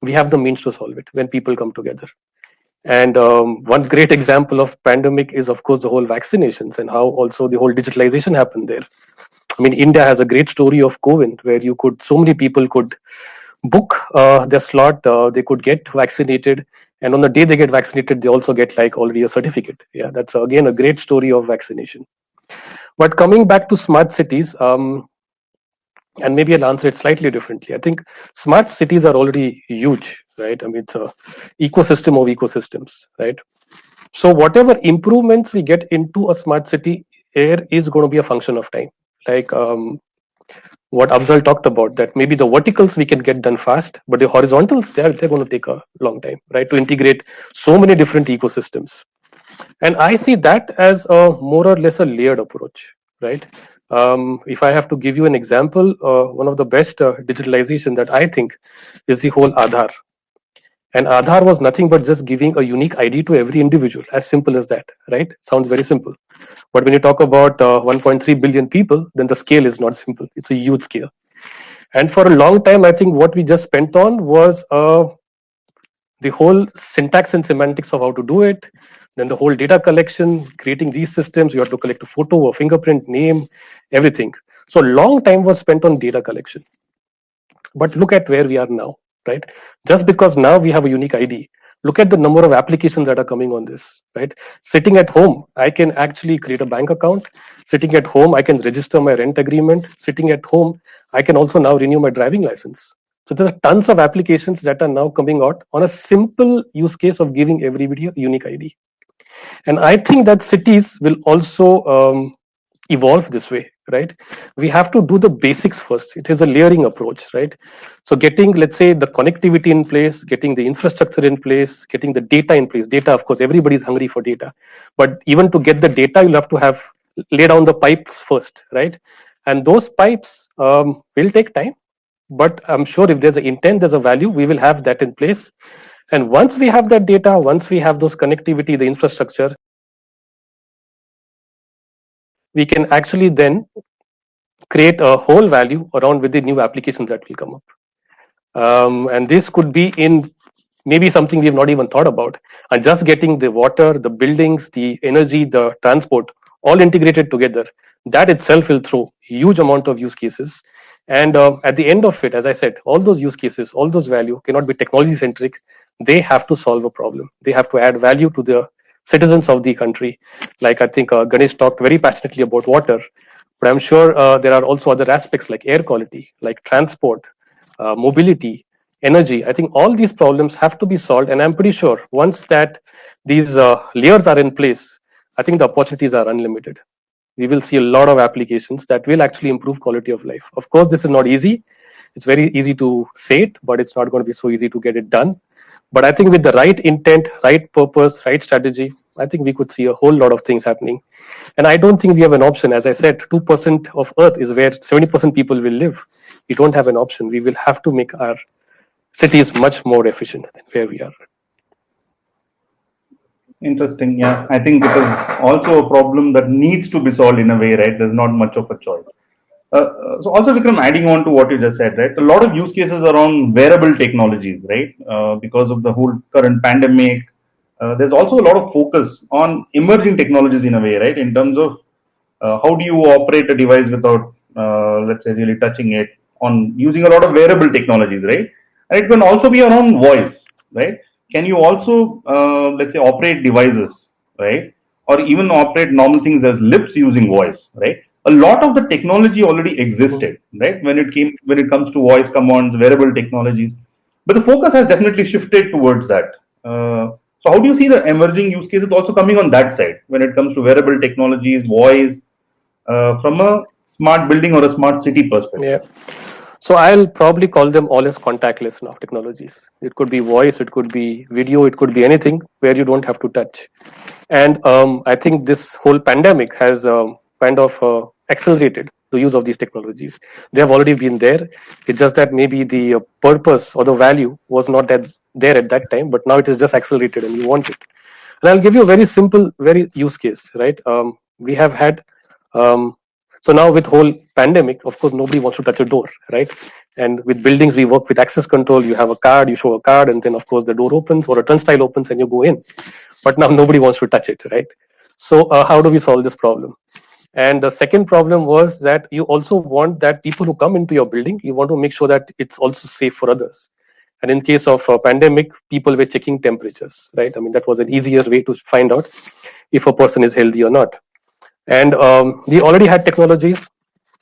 Speaker 15: we have the means to solve it when people come together. And one great example of pandemic is, of course, the whole vaccinations and how also the whole digitalization happened there. I mean, India has a great story of COVID where you could, so many people could book their slot, they could get vaccinated, and on the day they get vaccinated, they also get like already a certificate. Yeah, that's again a great story of vaccination. But coming back to smart cities, and maybe I'll answer it slightly differently. I think smart cities are already huge, right? I mean, it's a ecosystem of ecosystems, right? So whatever improvements we get into a smart city, air is going to be a function of time. Like what Afzal talked about, that maybe the verticals we can get done fast, but the horizontals, they're going to take a long time, right? To integrate so many different ecosystems. And I see that as a more or less a layered approach, right? If I have to give you an example, one of the best digitalization that I think is the whole Aadhaar. And Aadhaar was nothing but just giving a unique ID to every individual, as simple as that, right? Sounds very simple. But when you talk about 1.3 billion people, then the scale is not simple. It's a huge scale. And for a long time, I think what we just spent on was the whole syntax and semantics of how to do it. Then the whole data collection, creating these systems, you have to collect a photo, a fingerprint, name, everything. So long time was spent on data collection. But look at where we are now, right? Just because now we have a unique ID, look at the number of applications that are coming on this, right? Sitting at home, I can actually create a bank account. Sitting at home, I can register my rent agreement. Sitting at home, I can also now renew my driving license. So there are tons of applications that are now coming out on a simple use case of giving everybody a unique ID. And I think that cities will also evolve this way, right? We have to do the basics first. It is a layering approach, right? So getting, let's say, the connectivity in place, getting the infrastructure in place, getting the data in place. Data, of course, everybody's hungry for data. But even to get the data, you'll have to have lay down the pipes first, right? And those pipes will take time. But I'm sure if there's an intent, there's a value, we will have that in place. And once we have that data, once we have those connectivity, the infrastructure, we can actually then create a whole value around with the new applications that will come up. And this could be in maybe something we've not even thought about. And just getting the water, the buildings, the energy, the transport all integrated together, that itself will throw huge amount of use cases. And at the end of it, as I said, all those use cases, all those value cannot be technology centric. They have to solve a problem. They have to add value to the citizens of the country. Like I think Ganesh talked very passionately about water, but I'm sure there are also other aspects like air quality, like transport, mobility, energy. I think all these problems have to be solved, and I'm pretty sure once that these layers are in place, I think the opportunities are unlimited. We will see a lot of applications that will actually improve quality of life. Of course, this is not easy. It's very easy to say it, but it's not going to be so easy to get it done. But I think with the right intent, right purpose, right strategy, I think we could see a whole lot of things happening. And I don't think we have an option. As I said, 2% of Earth is where 70% people will live. We don't have an option. We will have to make our cities much more efficient than where we are.
Speaker 2: Interesting. Yeah, I think it is also a problem that needs to be solved in a way, right? There's not much of a choice. So also, Vikram, adding on to what you just said, right? A lot of use cases around wearable technologies, right? Because of the whole current pandemic, there's also a lot of focus on emerging technologies in a way, right? In terms of how do you operate a device without, let's say, really touching it, on using a lot of wearable technologies, right? And it can also be around voice, right? Can you also, let's say, operate devices, right? Or even operate normal things as lips using voice, right? A lot of the technology already existed, right? When it comes to voice commands, wearable technologies, but the focus has definitely shifted towards that. So how do you see the emerging use cases also coming on that side when it comes to wearable technologies, voice, from a smart building or a smart city perspective?
Speaker 15: Yeah. So I'll probably call them all as contactless now technologies. It could be voice, it could be video, it could be anything where you don't have to touch. And I think this whole pandemic has kind of accelerated the use of these technologies. They have already been there. It's just that maybe the purpose or the value was not that there at that time, but now it is just accelerated and you want it. And I'll give you a very simple, very use case, right? We have had so now with whole pandemic, of course, nobody wants to touch a door, right? And with buildings, we work with access control. You have a card, you show a card, and then of course the door opens or a turnstile opens and you go in. But now nobody wants to touch it, right? So how do we solve this problem? And the second problem was that you also want that people who come into your building, you want to make sure that it's also safe for others. And in case of a pandemic, people were checking temperatures, right? I mean, that was an easier way to find out if a person is healthy or not. And we already had technologies.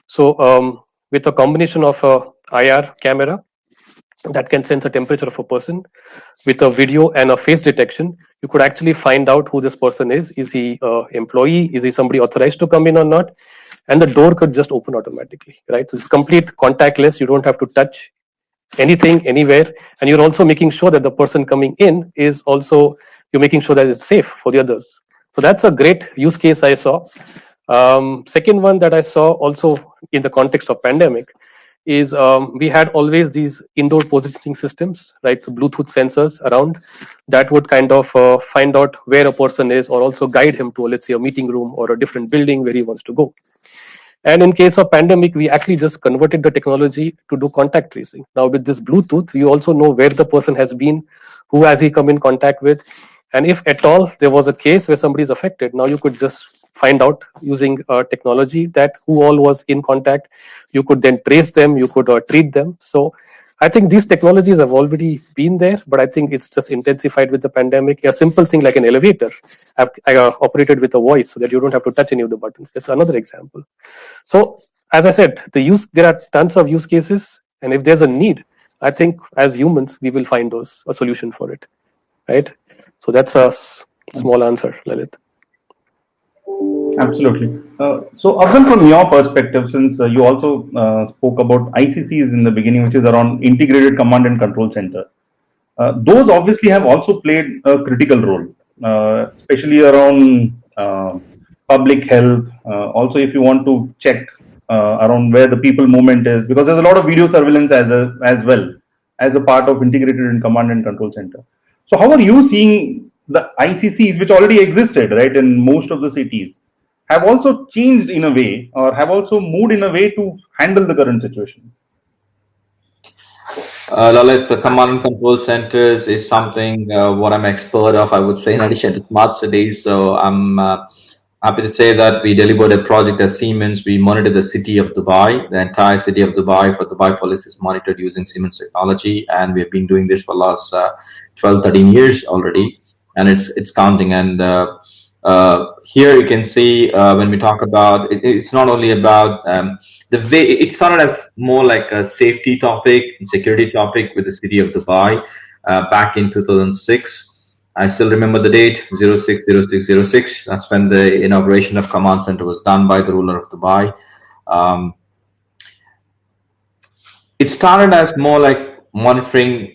Speaker 15: So with a combination of a IR camera that can sense the temperature of a person, with a video and a face detection, you could actually find out who this person is. Is he an employee? Is he somebody authorized to come in or not? And the door could just open automatically, right? So it's complete contactless. You don't have to touch anything anywhere, and you're also making sure that the person coming in is also, you're making sure that it's safe for the others. So that's a great use case I saw. Second one that I saw also in the context of pandemic is we had always these indoor positioning systems, right? So Bluetooth sensors around that would kind of find out where a person is, or also guide him to, let's say, a meeting room or a different building where he wants to go. And in case of pandemic, we actually just converted the technology to do contact tracing. Now with this Bluetooth, you also know where the person has been, who has he come in contact with. And if at all there was a case where somebody is affected, now you could just find out using technology that who all was in contact. You could then trace them, you could treat them. So I think these technologies have already been there, but I think it's just intensified with the pandemic. A simple thing like an elevator operated with a voice so that you don't have to touch any of the buttons. That's another example. So as I said, there are tons of use cases, and if there's a need, I think as humans we will find a solution for it, right? So that's a small answer, Lalit.
Speaker 2: Absolutely. So, Afzal, from your perspective, since you also spoke about ICCs in the beginning, which is around Integrated Command and Control Center, those obviously have also played a critical role, especially around public health. Also, if you want to check around where the people movement is, because there's a lot of video surveillance as well as a part of integrated in command and control center. So how are you seeing the ICCs, which already existed, right, in most of the cities, have also changed in a way, or have also moved in a way to handle the current situation?
Speaker 13: Lalit, the command and control centers is something what I'm expert of, I would say, in addition to smart cities. So I'm happy to say that we delivered a project at Siemens. We monitored the city of Dubai, the entire city of Dubai for Dubai police is monitored using Siemens technology, and we have been doing this for the last 12, 13 years already, and it's counting. And here you can see when we talk about it's not only about the way it started as more like a safety topic, security topic with the city of Dubai back in 2006. I still remember the date 060606. That's when the inauguration of command center was done by the ruler of Dubai. Um, it started as more like monitoring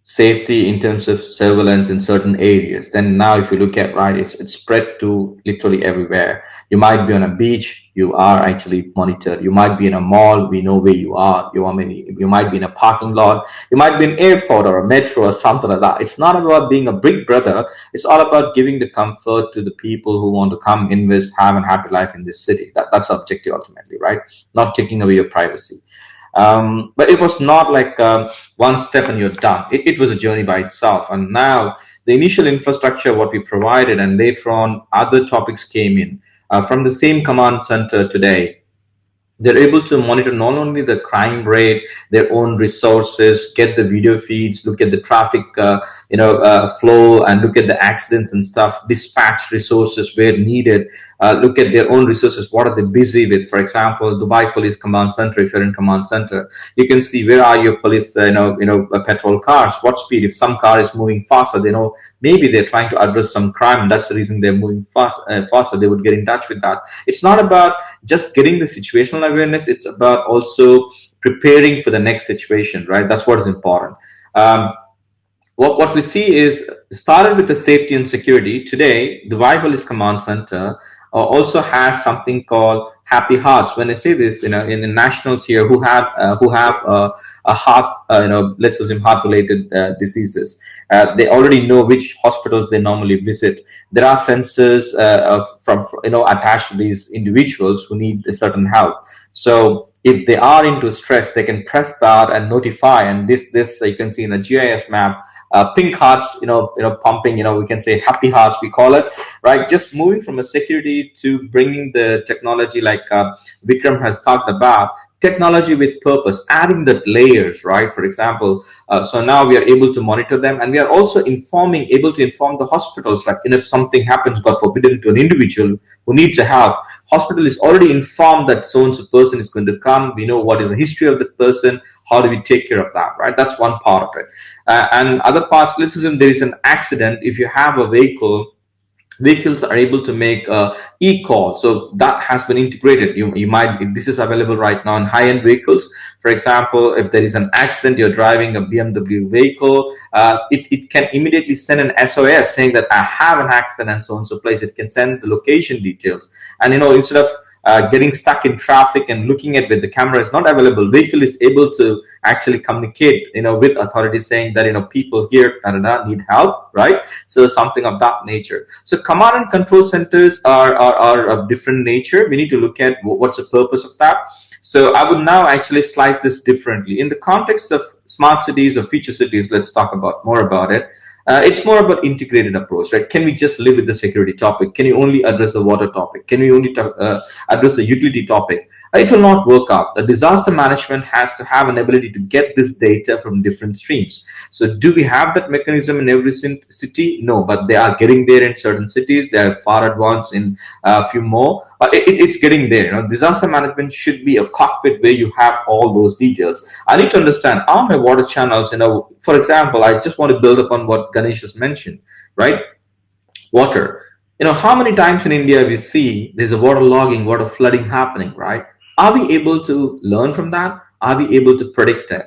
Speaker 13: safety in terms of surveillance in certain areas. Then now if you look at, right, it's spread to literally everywhere. You might be on a beach, you are actually monitored. You might be in a mall, we know where you are. You might be in a parking lot, you might be in an airport or a metro or something like that. It's not about being a big brother, it's all about giving the comfort to the people who want to come invest, have a happy life in this city. That's the objective ultimately, right? Not taking away your privacy. But it was not like one step and you're done. It was a journey by itself. And now the initial infrastructure, what we provided, and later on other topics came in from the same command center today. They're able to monitor not only the crime rate, their own resources, get the video feeds, look at the traffic, flow, and look at the accidents and stuff, dispatch resources where needed, look at their own resources. What are they busy with? For example, Dubai Police Command Center. If you're in command center, you can see where are your police, patrol cars, what speed. If some car is moving faster, they know maybe they're trying to address some crime. That's the reason they're moving faster. They would get in touch with that. It's not about just getting the situational awareness. It's about also preparing for the next situation, right? That's what is important. What we see is started with the safety and security. Today, the Police Command Center also has something called Happy Hearts. When I say this, in the nationals here who have a heart, let's assume heart-related diseases, they already know which hospitals they normally visit. There are sensors from attached to these individuals who need a certain help. So if they are into stress, they can press that and notify. And this you can see in the GIS map. Pink hearts, pumping, we can say happy hearts, we call it, right? Just moving from a security to bringing the technology like Vikram has talked about, technology with purpose, adding the layers, right? For example, so now we are able to monitor them, and we are also able to inform the hospitals, like if something happens, God forbid, to an individual who needs a help, hospital is already informed that so-and-so person is going to come. We know what is the history of the person. How do we take care of that, right? That's one part of it. And other parts, let's assume there is an accident. If you have a vehicles are able to make e-call, so that has been integrated. You might, this is available right now in high-end vehicles. For example, if there is an accident, you're driving a BMW vehicle, it can immediately send an SOS saying that I have an accident and so on so place. It can send the location details, and instead of getting stuck in traffic and looking at where the camera is not available, vehicle is able to actually communicate, with authorities saying that, people here need help, right? So something of that nature. So command and control centers are of different nature. We need to look at what's the purpose of that. So I would now actually slice this differently. In the context of smart cities or future cities, let's talk more about it. It's more about integrated approach, right? Can we just live with the security topic? Can you only address the water topic? Can we only address the utility topic? It will not work out. The disaster management has to have an ability to get this data from different streams. So do we have that mechanism in every city? No, but they are getting there in certain cities. They are far advanced in a few more, but it's getting there. Disaster management should be a cockpit where you have all those details. I need to understand, are my water channels, for example, I just want to build upon what Ganesh has mentioned, right? Water. How many times in India we see there's a water logging, water flooding happening, right? Are we able to learn from that? Are we able to predict it?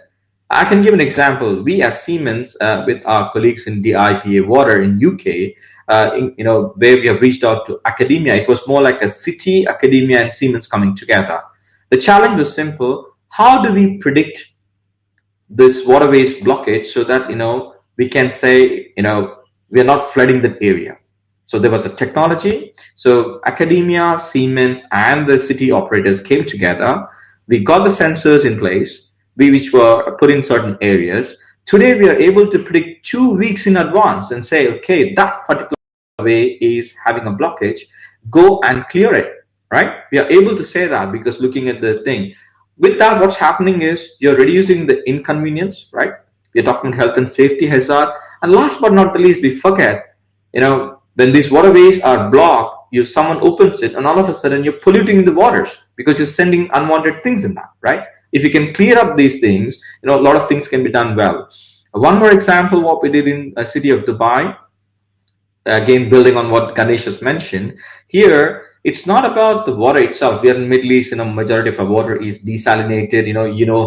Speaker 13: I can give an example. We as Siemens, with our colleagues in DIPA Water in UK, where we have reached out to academia. It was more like a city, academia, and Siemens coming together. The challenge was simple. How do we predict this waterways blockage so that we can say we are not flooding that area? So there was a technology. So academia, Siemens, and the city operators came together. We got the sensors in place, which were put in certain areas. Today we are able to predict 2 weeks in advance and say, okay, that particular way is having a blockage, go and clear it, right? We are able to say that because looking at the thing. With that, what's happening is you're reducing the inconvenience, right? We're talking about health and safety hazard. And last but not the least, we forget, when these waterways are blocked, someone opens it and all of a sudden you're polluting the waters because you're sending unwanted things in that, right? If you can clear up these things, a lot of things can be done well. One more example, what we did in the city of Dubai, again building on what Ganesh has mentioned here, it's not about the water itself. We are in Middle East, majority of our water is desalinated.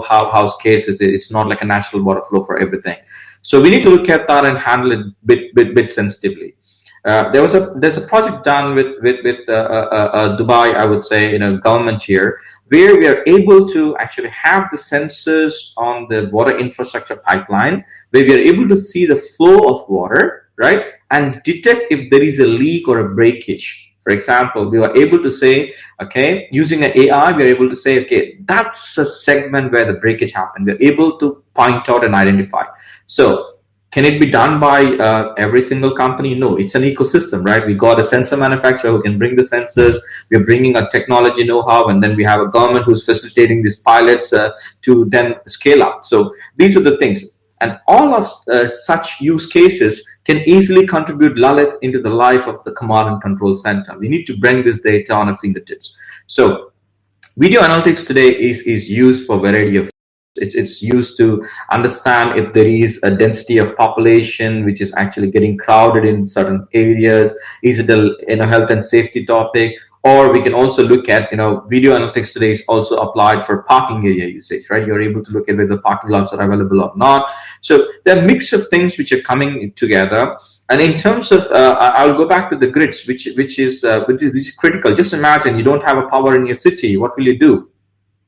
Speaker 13: How scarce it is. It's not like a natural water flow for everything. So we need to look at that and handle it bit sensitively. There's a project done with Dubai, I would say, government here, where we are able to actually have the sensors on the water infrastructure pipeline, where we are able to see the flow of water, right, and detect if there is a leak or a breakage. For example, we were able to say, okay, using an AI, we are able to say, okay, that's a segment where the breakage happened. We're able to point out and identify. So can it be done by every single company? No, it's an ecosystem, right? We got a sensor manufacturer who can bring the sensors. We're bringing a technology know-how, and then we have a government who's facilitating these pilots to then scale up. So these are the things. And all of such use cases can easily contribute, Lalit, into the life of the command and control center. We need to bring this data on our fingertips. So video analytics today is used for a variety of. It's used to understand if there is a density of population which is actually getting crowded in certain areas. Is it a health and safety topic? Or we can also look at, video analytics today is also applied for parking area usage, right? You're able to look at whether parking lots are available or not. So there are a mix of things which are coming together. And in terms of, I'll go back to the grids, which is critical. Just imagine you don't have a power in your city. What will you do?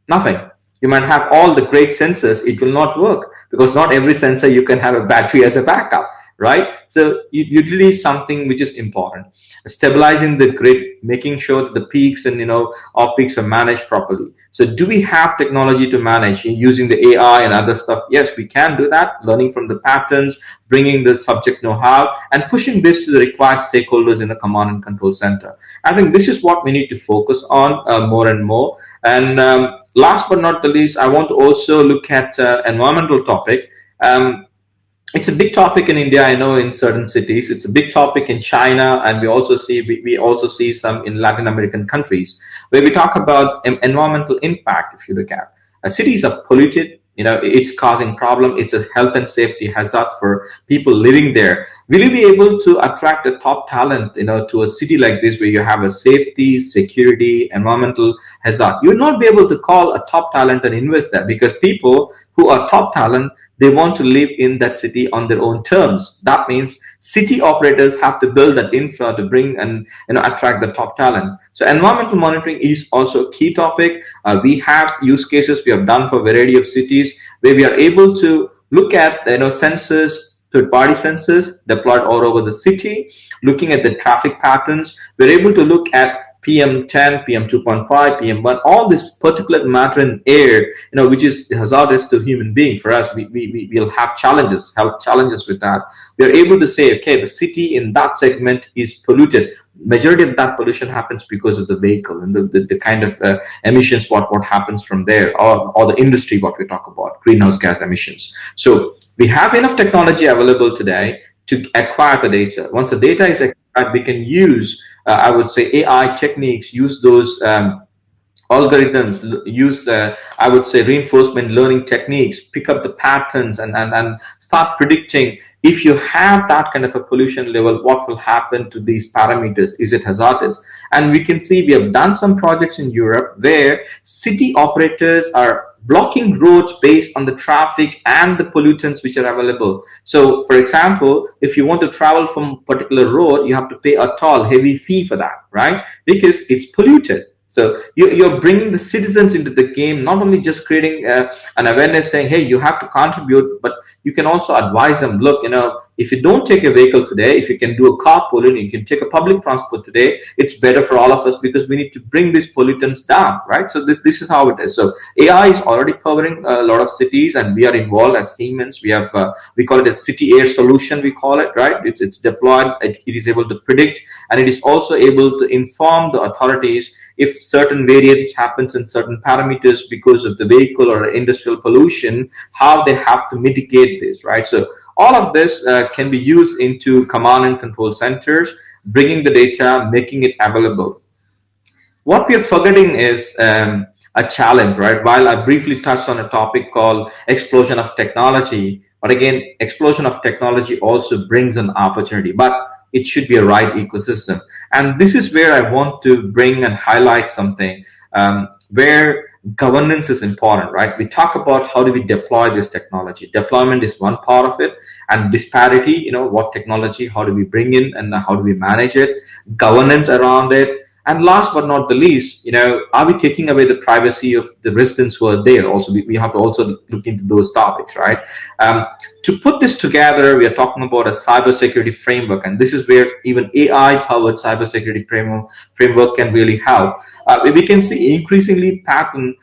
Speaker 13: Nothing. You might have all the great sensors. It will not work because not every sensor you can have a battery as a backup, right? So utility is something which is important. Stabilizing the grid, making sure that the peaks and off peaks are managed properly. So do we have technology to manage using the AI and other stuff? Yes, we can do that. Learning from the patterns, bringing the subject know-how, and pushing this to the required stakeholders in the command and control center. I think this is what we need to focus on more and more. And last but not the least, I want to also look at environmental topic. It's a big topic in India, I know, in certain cities. It's a big topic in China, and we also see some in Latin American countries where we talk about environmental impact. If you look at cities are polluted, it's causing problem. It's a health and safety hazard for people living there. Will you be able to attract a top talent, to a city like this where you have a safety, security, environmental hazard? You will not be able to call a top talent and invest there because people who are top talent, they want to live in that city on their own terms. That means city operators have to build that infra to bring and attract the top talent. So environmental monitoring is also a key topic. We have use cases we have done for a variety of cities where we are able to look at sensors, third-party sensors deployed all over the city, looking at the traffic patterns. We're able to look at PM10, PM2.5, PM1, all this particulate matter in air, which is hazardous to human being. For us, we'll have challenges, health challenges with that. We are able to say, okay, the city in that segment is polluted. Majority of that pollution happens because of the vehicle and the kind of emissions, what happens from there, or the industry, what we talk about, greenhouse gas emissions. So we have enough technology available today to acquire the data. Once the data is acquired, we can use, I would say, AI techniques, use those algorithms, use I would say reinforcement learning techniques, pick up the patterns and start predicting if you have that kind of a pollution level, what will happen to these parameters? Is it hazardous? And we can see we have done some projects in Europe where city operators are blocking roads based on the traffic and the pollutants which are available. So for example, if you want to travel from a particular road, you have to pay a toll, heavy fee for that, right? Because it's polluted. So you're bringing the citizens into the game, not only just creating an awareness saying, hey, you have to contribute, but you can also advise them, look, if you don't take a vehicle today, if you can do a carpooling, you can take a public transport today, it's better for all of us because we need to bring these pollutants down, right? So this is how it is. So AI is already powering a lot of cities, and we are involved as Siemens. We have we call it a city air solution, we call it, right? It's deployed, it is able to predict, and it is also able to inform the authorities if certain variance happens in certain parameters because of the vehicle or industrial pollution, how they have to mitigate this, right? So all of this can be used into command and control centers, bringing the data, making it available. What we are forgetting is a challenge, right? While I briefly touched on a topic called explosion of technology, but again, explosion of technology also brings an opportunity, but it should be a right ecosystem. And this is where I want to bring and highlight something where governance is important, right? We talk about how do we deploy this technology. Deployment is one part of it, and disparity, what technology, how do we bring in and how do we manage it, governance around it. And last but not the least, are we taking away the privacy of the residents who are there? Also, we have to also look into those topics, right? To put this together, we are talking about a cybersecurity framework, and this is where even AI-powered cybersecurity framework can really help. We can see increasingly pattern.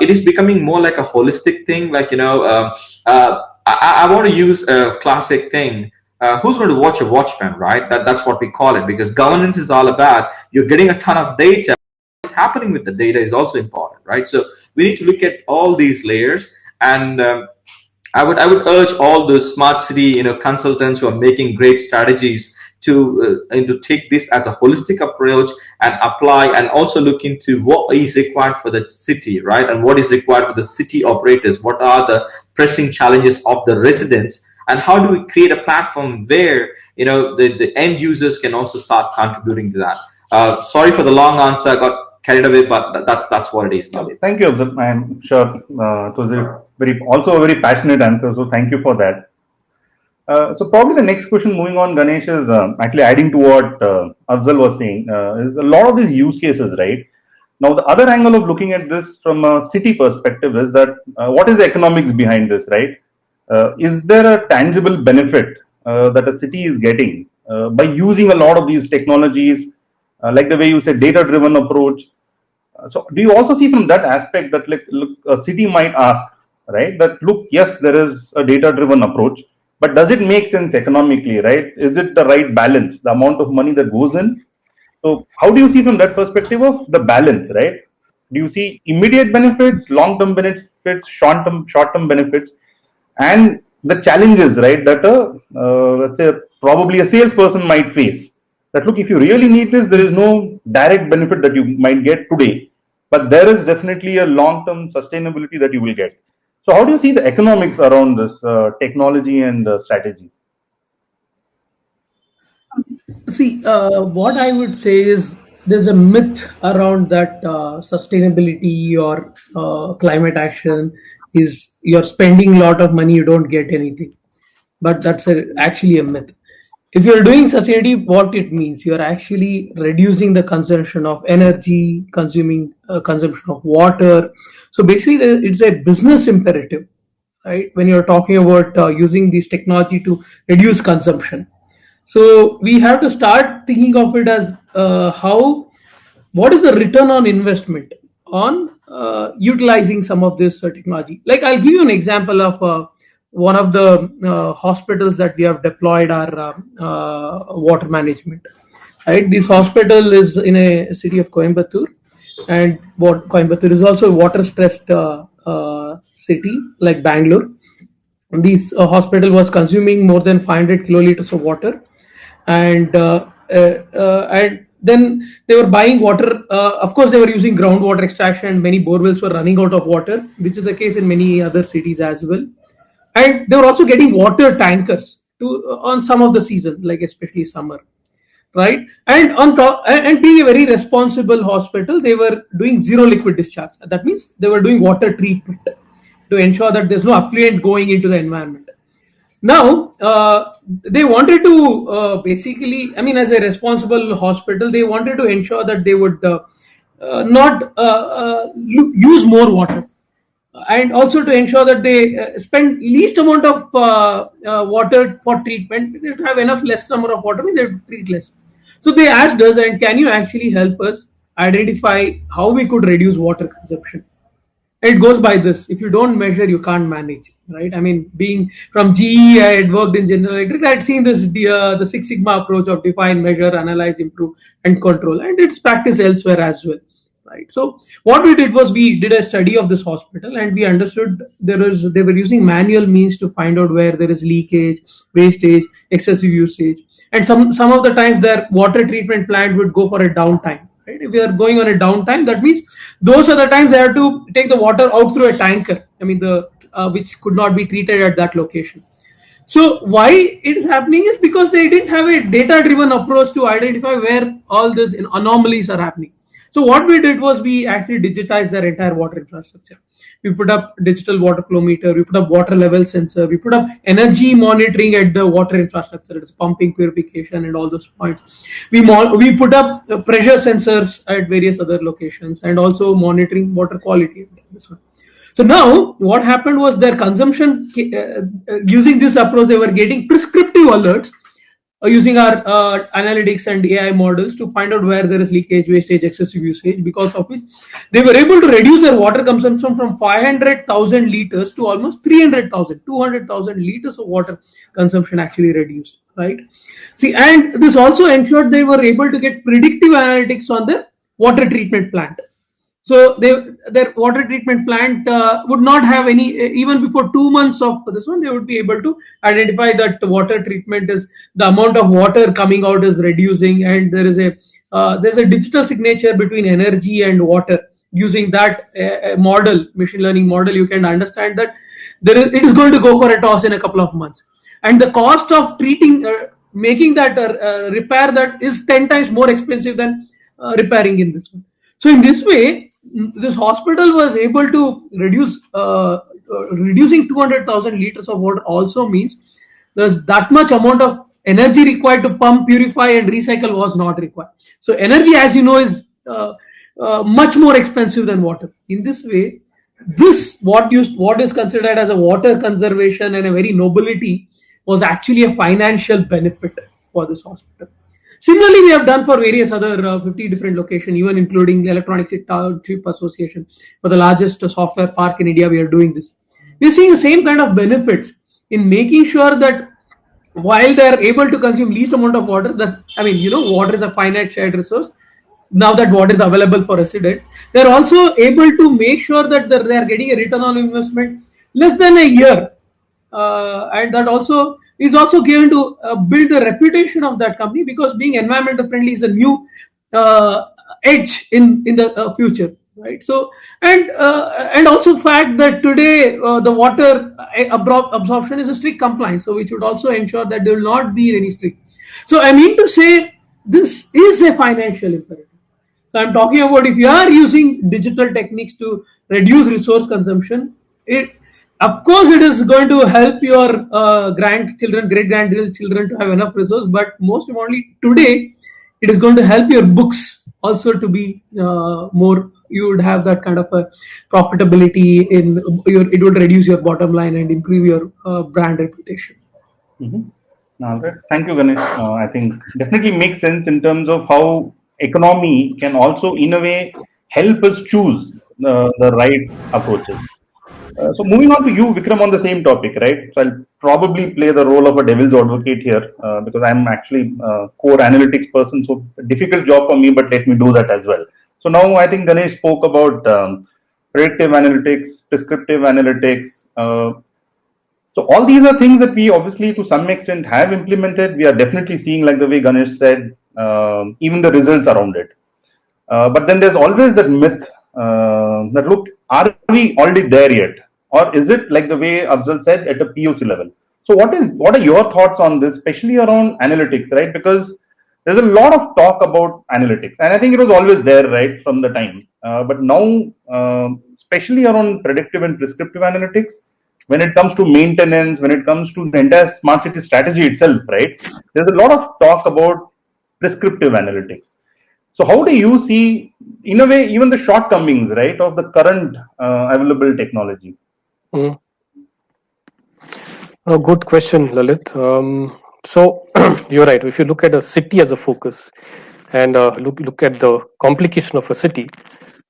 Speaker 13: It is becoming more like a holistic thing. Like I want to use a classic thing. Who's going to watch a watchman, right? That's what we call it, because governance is all about you're getting a ton of data. What's happening with the data is also important, right? So we need to look at all these layers, and I would urge all the smart city consultants who are making great strategies to take this as a holistic approach and apply, and also look into what is required for the city, right? And what is required for the city operators. What are the pressing challenges of the residents? And how do we create a platform where the end users can also start contributing to that? Sorry for the long answer. I got carried away, but that's what it is now.
Speaker 2: Thank you, Abzal. I'm sure it was also a very passionate answer. So thank you for that. So probably the next question moving on, Ganesh, is actually adding to what Afzal was saying. Is a lot of these use cases, right? Now, the other angle of looking at this from a city perspective is that what is the economics behind this, right? Is there a tangible benefit that a city is getting by using a lot of these technologies, like the way you said, data-driven approach? So, do you also see from that aspect that, like, look, a city might ask, right, that look, yes, there is a data-driven approach, but does it make sense economically, right? Is it the right balance, the amount of money that goes in? So, how do you see from that perspective of the balance, right? Do you see immediate benefits, long-term benefits, short-term benefits, and the challenges, right, that let's say probably a salesperson might face? That look, if you really need this, there is no direct benefit that you might get today, but there is definitely a long-term sustainability that you will get. So, how do you see the economics around this technology and strategy?
Speaker 14: See, what I would say is there's a myth around that sustainability or climate action is you're spending a lot of money, you don't get anything. But that's actually a myth. If you're doing sustainability, what it means, you're actually reducing the consumption of energy, consumption of water. So basically, it's a business imperative, right? When you're talking about using this technology to reduce consumption. So we have to start thinking of it as what is the return on investment on utilizing some of this technology. Like I'll give you an example of one of the hospitals that we have deployed our water management. Right, this hospital is in a city of Coimbatore, and Coimbatore is also a water stressed city like Bangalore. This hospital was consuming more than 500 kiloliters of water, and then they were buying water. Of course, they were using groundwater extraction. Many borewells were running out of water, which is the case in many other cities as well. And they were also getting water tankers on some of the season, like especially summer, right? And on top, and being a very responsible hospital, they were doing zero liquid discharge. That means they were doing water treatment to ensure that there's no effluent going into the environment. Now, they wanted to basically, I mean, as a responsible hospital, they wanted to ensure that they would not use more water, and also to ensure that they spend least amount of water for treatment. They have enough less number of water means they treat less. So they asked us, and can you actually help us identify how we could reduce water consumption? It goes by this: if you don't measure, you can't manage, right? I mean, being from GE, I had worked in General Electric. I had seen this the Six Sigma approach of define, measure, analyze, improve, and control, and it's practiced elsewhere as well, right? So what we did was we did a study of this hospital, and we understood they were using manual means to find out where there is leakage, wastage, excessive usage, and some of the times their water treatment plant would go for a downtime. Right? If we are going on a downtime, that means those are the times they have to take the water out through a tanker. I mean, the which could not be treated at that location. So why it is happening is because they didn't have a data-driven approach to identify where all these anomalies are happening. So what we did was we actually digitized their entire water infrastructure. We put up digital water flow meter, we put up water level sensor, we put up energy monitoring at the water infrastructure, it's pumping, purification, and all those points. We put up pressure sensors at various other locations, and also monitoring water quality. This one. So now what happened was their consumption, using this approach, they were getting prescriptive alerts using our analytics and AI models to find out where there is leakage, wastage, excessive usage, because of which they were able to reduce their water consumption from 500,000 liters to almost 300,000, 200,000 liters of water consumption actually reduced, right? See, and this also ensured they were able to get predictive analytics on the water treatment plant. So their water treatment plant would not have any, even before 2 months of this one, they would be able to identify that the water treatment is, the amount of water coming out is reducing, and there's a digital signature between energy and water. Using that model, machine learning model, you can understand that it is going to go for a toss in a couple of months, and the cost of treating, making that repair, that is 10 times more expensive than repairing in this one. So in this way, this hospital was able to reducing 200,000 liters of water also means there's that much amount of energy required to pump, purify, and recycle was not required. So energy, as you know, is much more expensive than water. In this way, what is considered as a water conservation and a very nobility was actually a financial benefit for this hospital. Similarly, we have done for various other 50 different locations, even including the Electronic Chip Association. For the largest software park in India, we are doing this. We are seeing the same kind of benefits in making sure that while they are able to consume least amount of water, water is a finite shared resource. Now that water is available for residents, they are also able to make sure that they are getting a return on investment less than a year, and that also is also given to build the reputation of that company, because being environmental friendly is a new edge in the future, right? So and also fact that today the water absorption is a strict compliance, so we should also ensure that there will not be any strict. So I mean to say, this is a financial imperative. So I'm talking about, if you are using digital techniques to reduce resource consumption, of course it is going to help your grandchildren, great grandchildren to have enough resource, but most importantly today, it is going to help your books also to be more, you would have that kind of a profitability in your, it would reduce your bottom line and improve your brand reputation.
Speaker 2: All right. Thank you, Ganesh. I think definitely makes sense in terms of how economy can also, in a way, help us choose the right approaches. So moving on to you, Vikram, on the same topic, right? So I'll probably play the role of a devil's advocate here because I'm actually a core analytics person, so a difficult job for me, but let me do that as well. So now I think Ganesh spoke about predictive analytics, prescriptive analytics. So all these are things that we obviously to some extent have implemented. We are definitely seeing, like the way Ganesh said, even the results around it. But then there's always that myth that, look, are we already there yet? Or is it like the way Afzal said, at a POC level? So what are your thoughts on this, especially around analytics, right? Because there's a lot of talk about analytics, and I think it was always there, right, from the time. But now, especially around predictive and prescriptive analytics, when it comes to maintenance, when it comes to the entire smart city strategy itself, right, there's a lot of talk about prescriptive analytics. So how do you see, in a way, even the shortcomings, right, of the current available technology?
Speaker 15: Mm. A good question, Lalit. So you're right. If you look at a city as a focus and look at the complication of a city,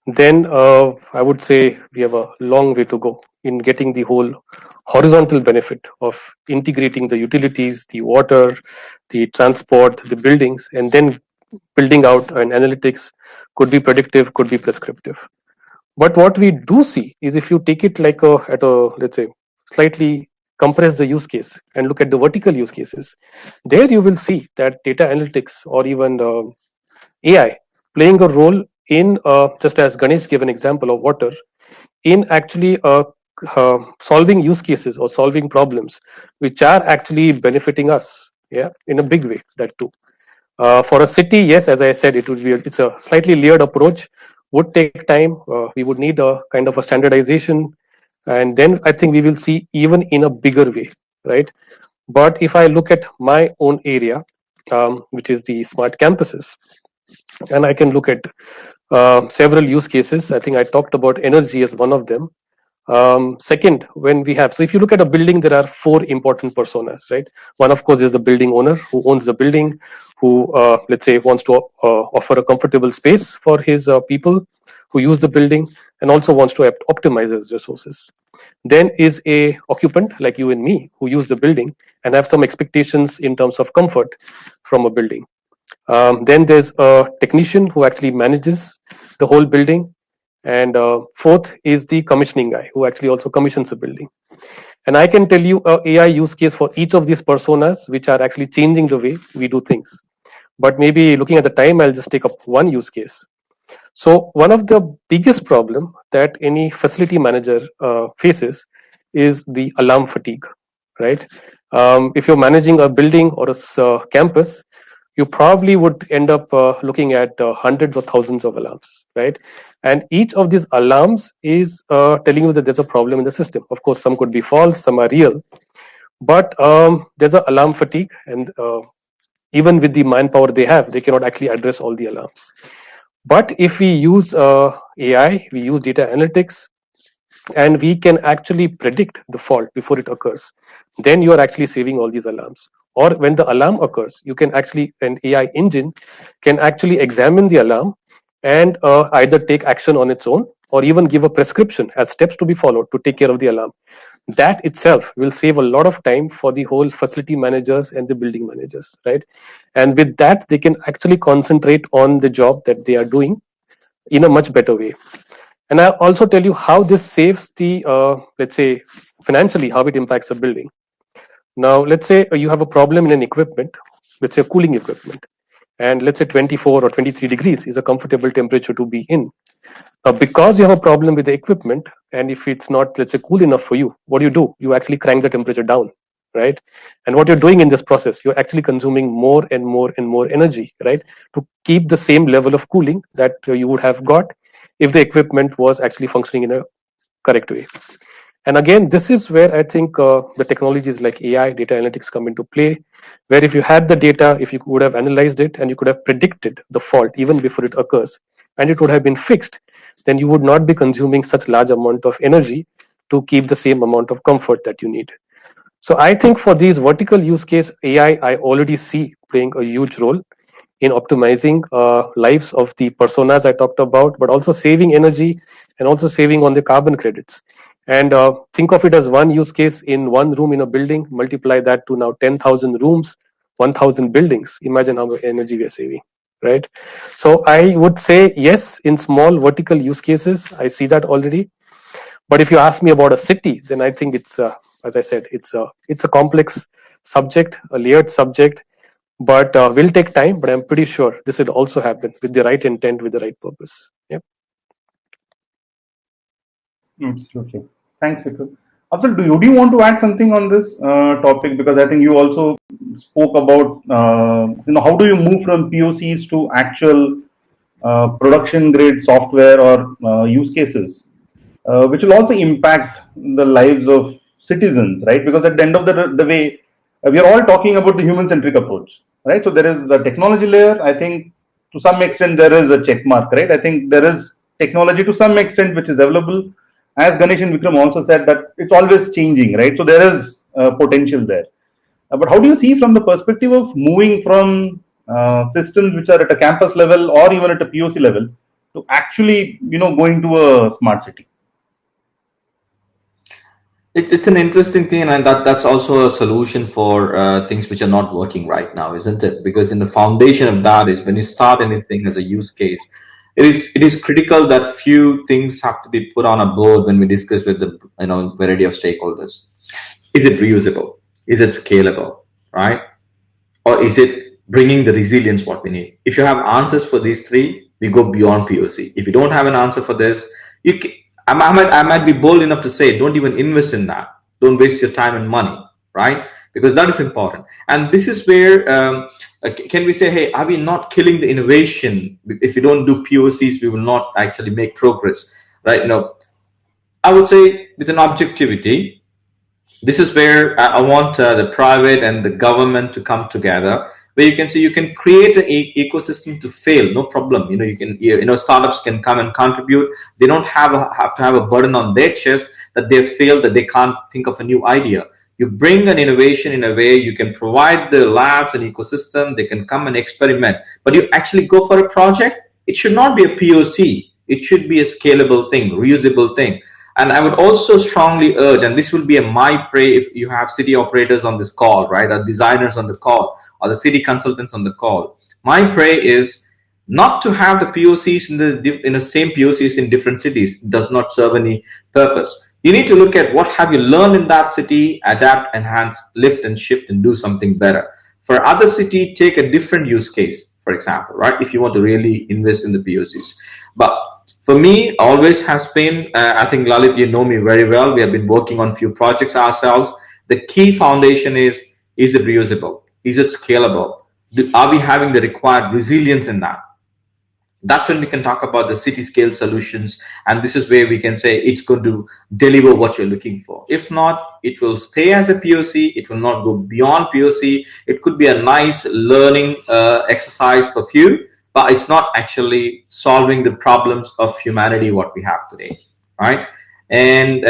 Speaker 15: then I would say we have a long way to go in getting the whole horizontal benefit of integrating the utilities, the water, the transport, the buildings, and then building out an analytics could be predictive, could be prescriptive. But what we do see is if you take it like at a, let's say, slightly compress the use case and look at the vertical use cases, there you will see that data analytics or even AI playing a role in, just as Ganesh gave an example of water, in actually solving use cases or solving problems which are actually benefiting us, yeah, in a big way, that too. For a city, yes, as I said, it's a slightly layered approach, would take time. We would need a kind of a standardization, and then I think we will see even in a bigger way, right? But if I look at my own area, which is the smart campuses, and I can look at several use cases. I think I talked about energy as one of them. Second, when we have, so if you look at a building, there are four important personas, right? One, of course, is the building owner who owns the building, who, let's say, wants to offer a comfortable space for his people who use the building, and also wants to optimize his resources. Then is a occupant like you and me who use the building and have some expectations in terms of comfort from a building. Then there's a technician who actually manages the whole building. And fourth is the commissioning guy who actually also commissions the building. And I can tell you a AI use case for each of these personas, which are actually changing the way we do things. But maybe looking at the time, I'll just take up one use case. So one of the biggest problem that any facility manager faces is the alarm fatigue, right? If you're managing a building or a campus, you probably would end up looking at hundreds or thousands of alarms, right? And each of these alarms is telling you that there's a problem in the system. Of course, some could be false, some are real, but there's an alarm fatigue, and even with the manpower they have, they cannot actually address all the alarms. But if we use AI, we use data analytics, and we can actually predict the fault before it occurs, then you are actually saving all these alarms. Or when the alarm occurs, you can actually, an AI engine can actually examine the alarm and either take action on its own or even give a prescription as steps to be followed to take care of the alarm. That itself will save a lot of time for the whole facility managers and the building managers, right? And with that, they can actually concentrate on the job that they are doing in a much better way. And I'll also tell you how this saves the, let's say, financially, how it impacts a building. Now, let's say you have a problem in an equipment, let's say cooling equipment, and let's say 24 or 23 degrees is a comfortable temperature to be in. Because you have a problem with the equipment, and if it's not, let's say, cool enough for you, what do? You actually crank the temperature down, right? And what you're doing in this process, you're actually consuming more and more and more energy, right, to keep the same level of cooling that you would have got if the equipment was actually functioning in a correct way. And again, this is where I think the technologies like AI, data analytics come into play, where if you had the data, if you would have analyzed it and you could have predicted the fault even before it occurs, and it would have been fixed, then you would not be consuming such large amount of energy to keep the same amount of comfort that you need. So I think for these vertical use case, AI, I already see playing a huge role in optimizing lives of the personas I talked about, but also saving energy and also saving on the carbon credits. And think of it as one use case in one room in a building, multiply that to now 10,000 rooms, 1,000 buildings. Imagine how much energy we are saving, right? So I would say yes, in small vertical use cases, I see that already. But if you ask me about a city, then I think it's, as I said, it's a complex subject, a layered subject, but will take time. But I'm pretty sure this will also happen with the right intent, with the right purpose. Yep.
Speaker 2: Absolutely. Thanks, Vikram. Abdul, do you want to add something on this topic? Because I think you also spoke about how do you move from POCs to actual production grade software or use cases, which will also impact the lives of citizens, right? Because at the end of the way, we are all talking about the human centric approach, right? So there is a technology layer. I think to some extent there is a check mark, right? I think there is technology to some extent which is available. As Ganesh and Vikram also said that it's always changing, right? So there is potential there. But how do you see from the perspective of moving from systems which are at a campus level or even at a POC level to actually, going to a smart city?
Speaker 13: It's an interesting thing, and that's also a solution for things which are not working right now, isn't it? Because in the foundation of that is when you start anything as a use case, it is critical that few things have to be put on a board when we discuss with the variety of stakeholders. Is it reusable? Is it scalable? Right? Or is it bringing the resilience what we need? If you have answers for these three, we go beyond POC. If you don't have an answer for this, you can, I might be bold enough to say, don't even invest in that. Don't waste your time and money, right? Because that is important. And this is where can we say, hey, are we not killing the innovation? If we don't do POCs, we will not actually make progress, right? I would say with an objectivity, this is where I want the private and the government to come together, where you can see you can create an ecosystem to fail, no problem. Startups can come and contribute. They don't have to have a burden on their chest that they failed, that they can't think of a new idea. You bring an innovation in a way you can provide the labs and ecosystem. They can come and experiment, but you actually go for a project. It should not be a POC. It should be a scalable thing, reusable thing. And I would also strongly urge, and this will be a my pray if you have city operators on this call, right, or designers on the call, or the city consultants on the call. My pray is not to have the POCs in the same POCs in different cities. It does not serve any purpose. You need to look at what have you learned in that city, adapt, enhance, lift and shift, and do something better. For other city, take a different use case, for example, right, if you want to really invest in the POCs. But for me, always has been, I think Lalit, you know me very well. We have been working on few projects ourselves. The key foundation is it reusable? Is it scalable? Are we having the required resilience in that? That's when we can talk about the city scale solutions. And this is where we can say it's going to deliver what you're looking for. If not, it will stay as a POC. It will not go beyond POC. It could be a nice learning exercise for few, but it's not actually solving the problems of humanity what we have today, right? And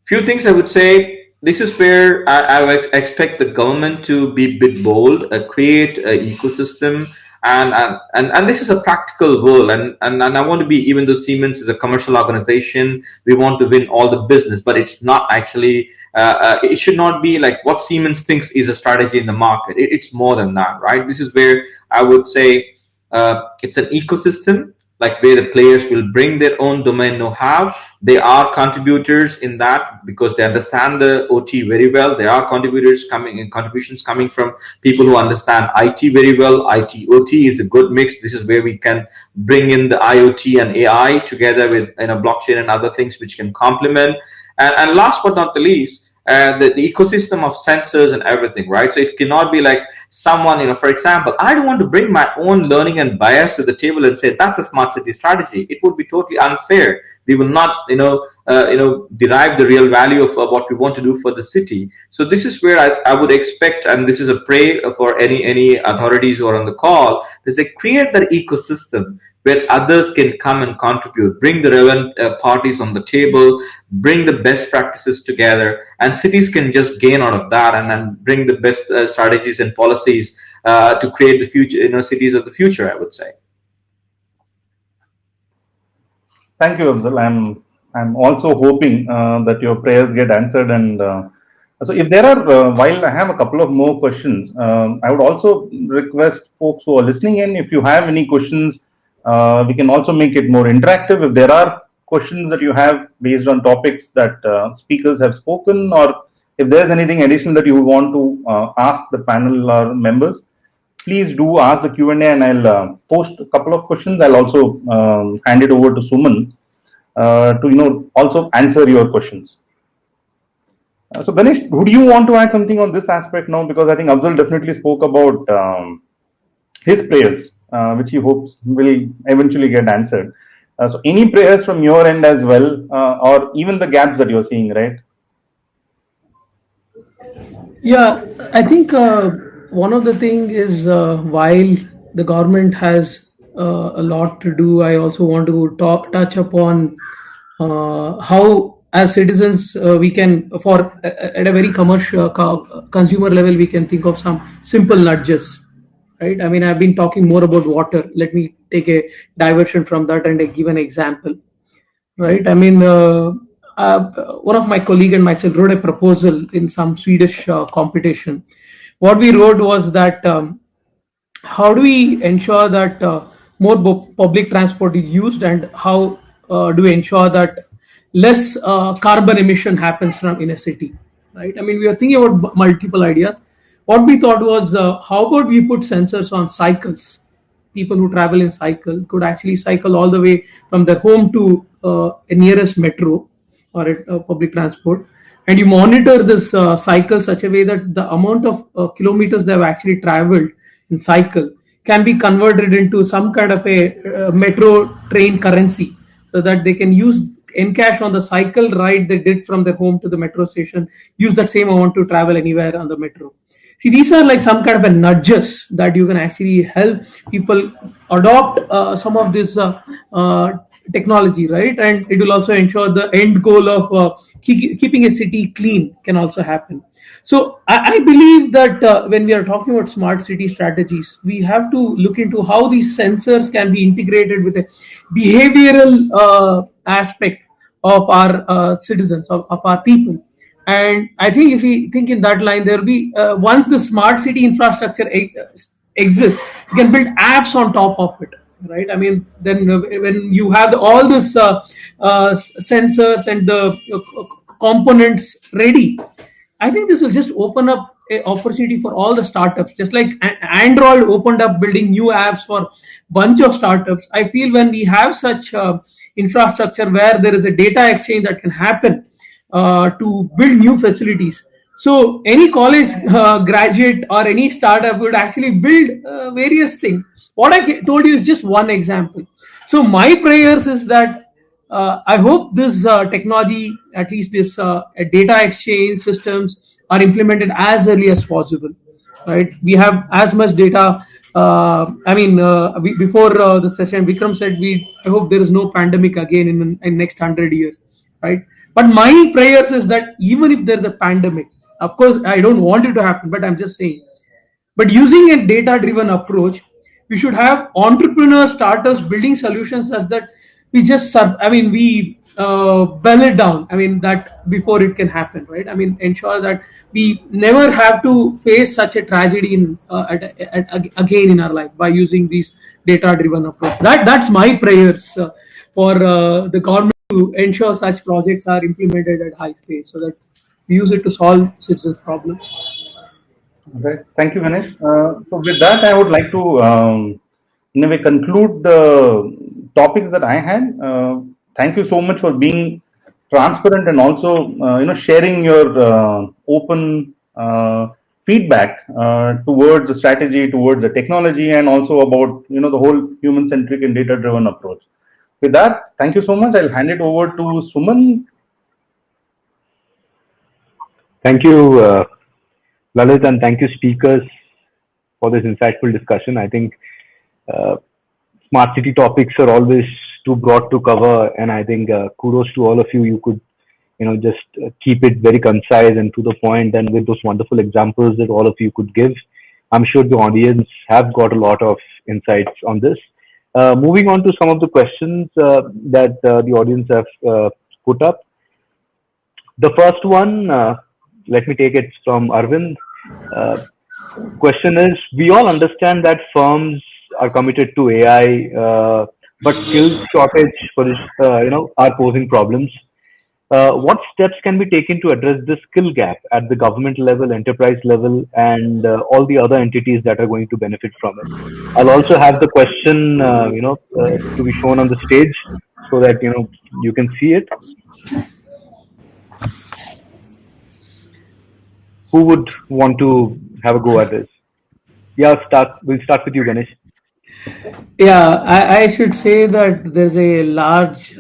Speaker 13: few things I would say. This is where I expect the government to be a bit bold, create an ecosystem, and this is a practical world. And I want to be, even though Siemens is a commercial organization, we want to win all the business, but it's not actually. It should not be like what Siemens thinks is a strategy in the market. It's more than that, right? This is where I would say it's an ecosystem, like where the players will bring their own domain know-how. They are contributors in that because they understand the OT very well. There are contributions coming from people who understand IT very well. IT OT is a good mix. This is where we can bring in the IoT and AI together with blockchain and other things which can complement. And last but not the least, the ecosystem of sensors and everything, right? So it cannot be like someone, for example, I don't want to bring my own learning and bias to the table and say that's a smart city strategy. It would be totally unfair. We will not, derive the real value of what we want to do for the city. So this is where I would expect, and this is a prayer for any authorities who are on the call, is they create that ecosystem where others can come and contribute, bring the relevant parties on the table, bring the best practices together, and cities can just gain out of that and then bring the best strategies and policies to create the future, cities of the future, I would say.
Speaker 2: Thank you, Afzal. I'm also hoping that your prayers get answered. And so, if there are, while I have a couple of more questions, I would also request folks who are listening in, if you have any questions, we can also make it more interactive. If there are questions that you have based on topics that speakers have spoken, or if there's anything additional that you want to ask the panel or members, please do ask the Q&A, and I'll post a couple of questions. I'll also hand it over to Suman to also answer your questions. So Ganesh, would you want to add something on this aspect now? Because I think Afzal definitely spoke about his prayers, which he hopes will eventually get answered. So any prayers from your end as well, or even the gaps that you're seeing, right?
Speaker 14: Yeah, I think one of the thing is while the government has a lot to do. I also want to touch upon how, as citizens, we can, at a very commercial consumer level, we can think of some simple nudges. Right? I mean, I've been talking more about water. Let me take a diversion from that and give an example. Right? I mean, one of my colleague and myself wrote a proposal in some Swedish competition. What we wrote was that how do we ensure that more public transport is used, and how do we ensure that less carbon emission happens from in a city, right? I mean, we are thinking about multiple ideas. What we thought was, how about we put sensors on cycles? People who travel in cycle could actually cycle all the way from their home to a nearest metro or a public transport, and you monitor this cycle such a way that the amount of kilometers they have actually traveled in cycle can be converted into some kind of a metro train currency, so that they can use encash on the cycle ride they did from their home to the metro station, use that same amount to travel anywhere on the metro. See, these are like some kind of a nudges that you can actually help people adopt some of this technology, right? And it will also ensure the end goal of keeping a city clean can also happen. So I believe that when we are talking about smart city strategies, we have to look into how these sensors can be integrated with a behavioral aspect of our citizens, of our people. And I think if we think in that line, there will be, once the smart city infrastructure exists, you can build apps on top of it, right? I mean, then when you have all this sensors and the components ready, I think this will just open up an opportunity for all the startups. Just like Android opened up building new apps for bunch of startups, I feel when we have such infrastructure where there is a data exchange that can happen to build new facilities. So any college graduate or any startup would actually build various things. What I told you is just one example. So my prayers is that I hope this technology, at least this data exchange systems, are implemented as early as possible. Right? We have as much data. Before the session, Vikram said I hope there is no pandemic again in next 100 years. Right? But my prayers is that even if there's a pandemic, of course, I don't want it to happen, but I'm just saying. But using a data-driven approach, we should have entrepreneurs, startups building solutions such that we just, we bell it down. I mean, that before it can happen, right? I mean, ensure that we never have to face such a tragedy again in our life by using these data-driven approach. That's my prayers for the government to ensure such projects are implemented at high pace, so that we use it to solve citizens' problems.
Speaker 2: Right. Thank you, Ganesh. So with that, I would like to, in a way, conclude the topics that I had. Thank you so much for being transparent and also, sharing your open feedback towards the strategy, towards the technology, and also about, the whole human-centric and data-driven approach. With that, thank you so much. I'll hand it over to Suman.
Speaker 1: Thank you, Lalit, and thank you, speakers, for this insightful discussion. I think smart city topics are always too broad to cover, and I think kudos to all of you. You could, just keep it very concise and to the point, and with those wonderful examples that all of you could give. I'm sure the audience have got a lot of insights on this. Moving on to some of the questions that the audience have put up. The first one, let me take it from Arvind. Question is, we all understand that firms are committed to AI, but skills shortage for this, are posing problems. What steps can be taken to address this skill gap at the government level, enterprise level, and all the other entities that are going to benefit from it? I'll also have the question, to be shown on the stage so that you can see it. Who would want to have a go at this? Yeah, we'll start with you, Ganesh.
Speaker 14: Yeah, I should say that there's a large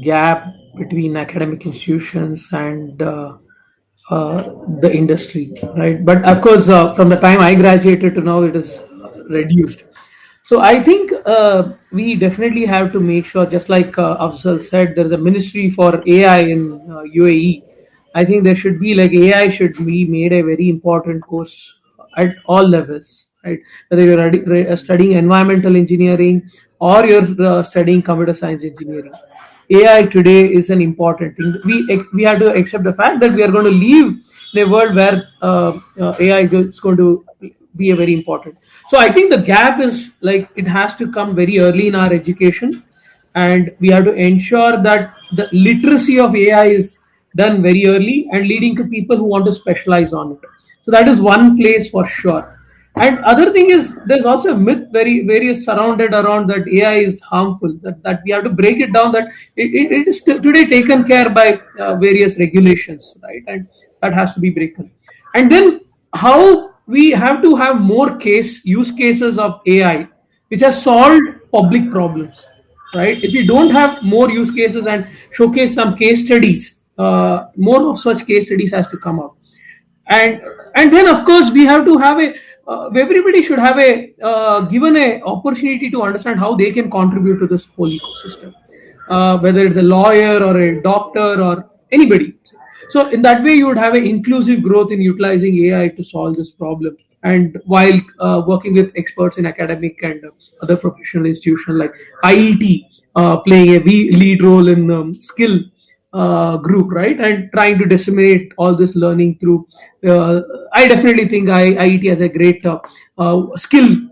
Speaker 14: gap between academic institutions and the industry, right? But of course, from the time I graduated to now, it is reduced. So I think we definitely have to make sure, just like Afzal said, there is a ministry for AI in UAE. I think there should be like AI should be made a very important course at all levels, right? Whether you're studying environmental engineering or you're studying computer science engineering, AI today is an important thing. We have to accept the fact that we are going to live in a world where AI is going to be a very important. So I think the gap is like it has to come very early in our education, and we have to ensure that the literacy of AI is done very early and leading to people who want to specialize on it. So that is one place for sure. And other thing is there's also a myth very various surrounded around that AI is harmful. That we have to break it down that it is today taken care by various regulations, right? And that has to be broken. And then how we have to have more use cases of AI which has solved public problems, right? If we don't have more use cases and showcase some case studies, more of such case studies has to come up. And then of course we have to have a everybody should have a given a opportunity to understand how they can contribute to this whole ecosystem, whether it's a lawyer or a doctor or anybody. So in that way you would have an inclusive growth in utilizing AI to solve this problem, and while working with experts in academic and other professional institutions like IET playing a lead role in skill group, right? And trying to disseminate all this learning through. I definitely think IET has a great skill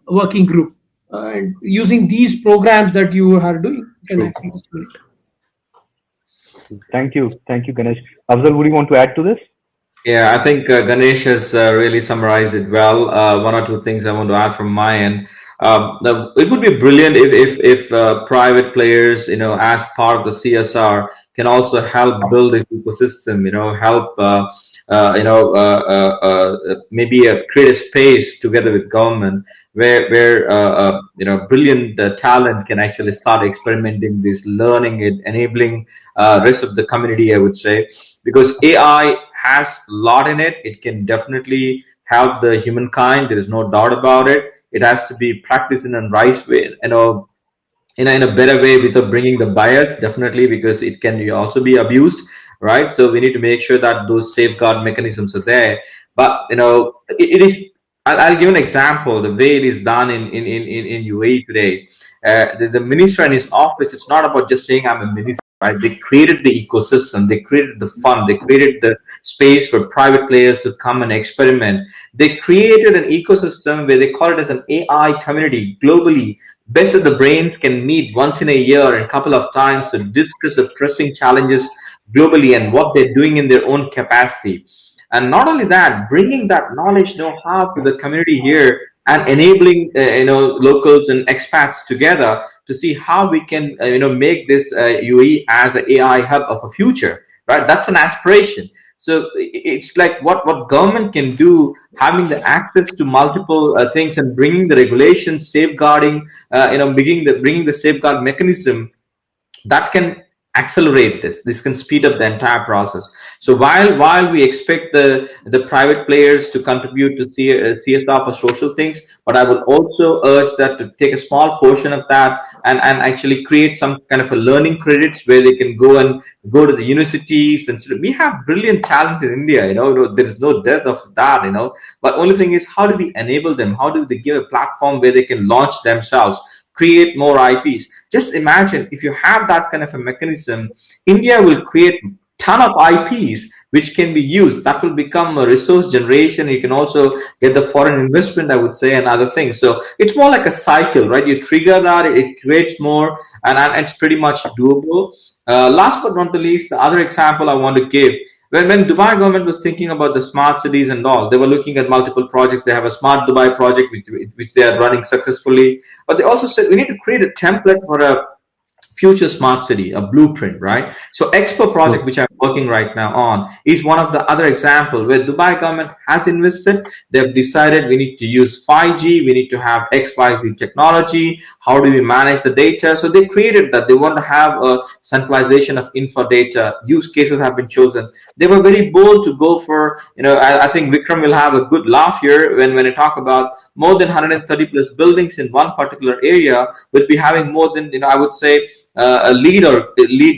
Speaker 14: working group, and using these programs that you are doing, you can
Speaker 1: True.
Speaker 14: actually disseminate.
Speaker 1: Thank you, Ganesh. Afzal, would you want to add to this?
Speaker 13: Yeah, I think Ganesh has really summarized it well. One or two things I want to add from my end. It would be brilliant if private players, as part of the CSR, can also help build this ecosystem. Help maybe create a space together with government where brilliant talent can actually start experimenting this, learning it, enabling rest of the community, I would say, because AI has a lot in it. It can definitely help the humankind. There is no doubt about it. It has to be practiced in a right way, in a better way without bringing the bias, definitely, because it can also be abused, right? So we need to make sure that those safeguard mechanisms are there. But it is. I'll give an example. The way it is done in UAE today, the minister and his office. It's not about just saying I'm a minister. Right? They created the ecosystem, they created the fun, they created the space for private players to come and experiment. They created an ecosystem where they call it as an AI community globally. Best of the brains can meet once in a year and a couple of times to discuss the pressing challenges globally and what they're doing in their own capacity. And not only that, bringing that knowledge, know-how to the community here and enabling locals and expats together to see how we can make this UAE as an AI hub of a future, right? That's an aspiration. So it's like what government can do, having the access to multiple things and bringing the regulations, safeguarding, bringing the safeguard mechanism that can accelerate this can speed up the entire process. So while we expect the private players to contribute to CSR for social things, but I would also urge that to take a small portion of that and actually create some kind of a learning credits where they can go to the universities. And so we have brilliant talent in India, there is no dearth of that, but only thing is, how do we enable them? How do they give a platform where they can launch themselves, create more IPs? Just imagine if you have that kind of a mechanism, India will create ton of IPs which can be used. That will become a resource generation. You can also get the foreign investment, I would say, and other things. So it's more like a cycle, right? You trigger that, it creates more, and it's pretty much doable. Last but not the least, the other example I want to give, when Dubai government was thinking about the smart cities and all, they were looking at multiple projects. They have a smart Dubai project which they are running successfully, but they also said we need to create a template for a future smart city, a blueprint, right? So Expo project, which I'm working right now on, is one of the other example where Dubai government has invested. They've decided we need to use 5G, we need to have XYZ technology. How do we manage the data? So they created that. They want to have a centralization of info data. Use cases have been chosen. They were very bold to go for, I think Vikram will have a good laugh here when I talk about more than 130 plus buildings in one particular area will be having more than, I would say, a lead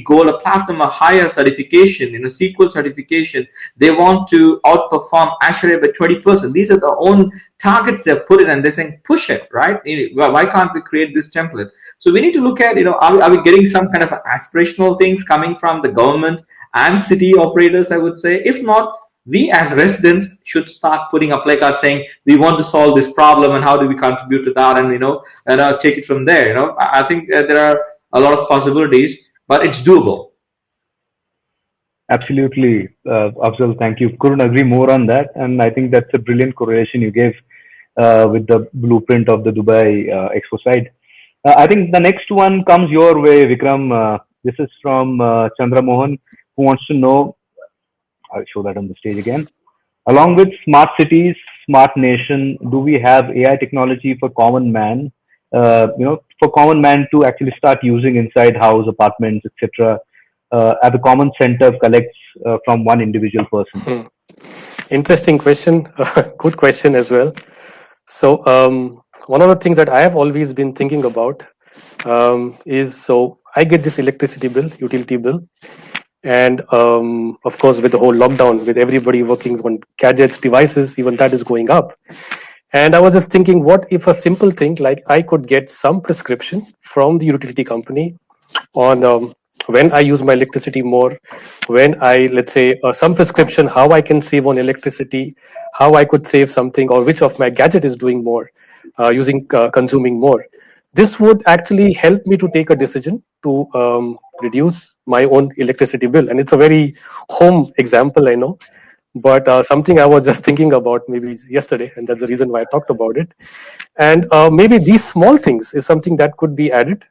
Speaker 13: gold, a platinum, a higher certification, SQL certification. They want to outperform Azure by 20%. These are the own targets they've put in, and they're saying push it, right? Why can't we create this template? So we need to look at, are we getting some kind of aspirational things coming from the government and city operators, I would say. If not, we as residents should start putting a placard saying we want to solve this problem and how do we contribute to that, and take it from there. I think there are a lot of possibilities, but it's doable.
Speaker 1: Absolutely, Afzal. Thank you. Couldn't agree more on that, and I think that's a brilliant correlation you gave with the blueprint of the Dubai Expo side. I think the next one comes your way, Vikram. This is from Chandra Mohan, who wants to know. I'll show that on the stage again. Along with smart cities, smart nation, do we have AI technology for common man? For common man to actually start using inside house apartments, etc. At the common center collects from one individual person.
Speaker 15: Interesting question. Good question as well. So one of the things that I have always been thinking about is, so I get this electricity bill, utility bill, and of course with the whole lockdown, with everybody working on gadgets, devices, even that is going up. And I was just thinking, what if a simple thing like I could get some prescription from the utility company on when I use my electricity more, when I, let's say, some prescription, how I can save on electricity, how I could save something, or which of my gadget is doing more, consuming more. This would actually help me to take a decision to reduce my own electricity bill. And it's a very home example, I know, but something I was just thinking about maybe yesterday, and that's the reason why I talked about it. And maybe these small things is something that could be added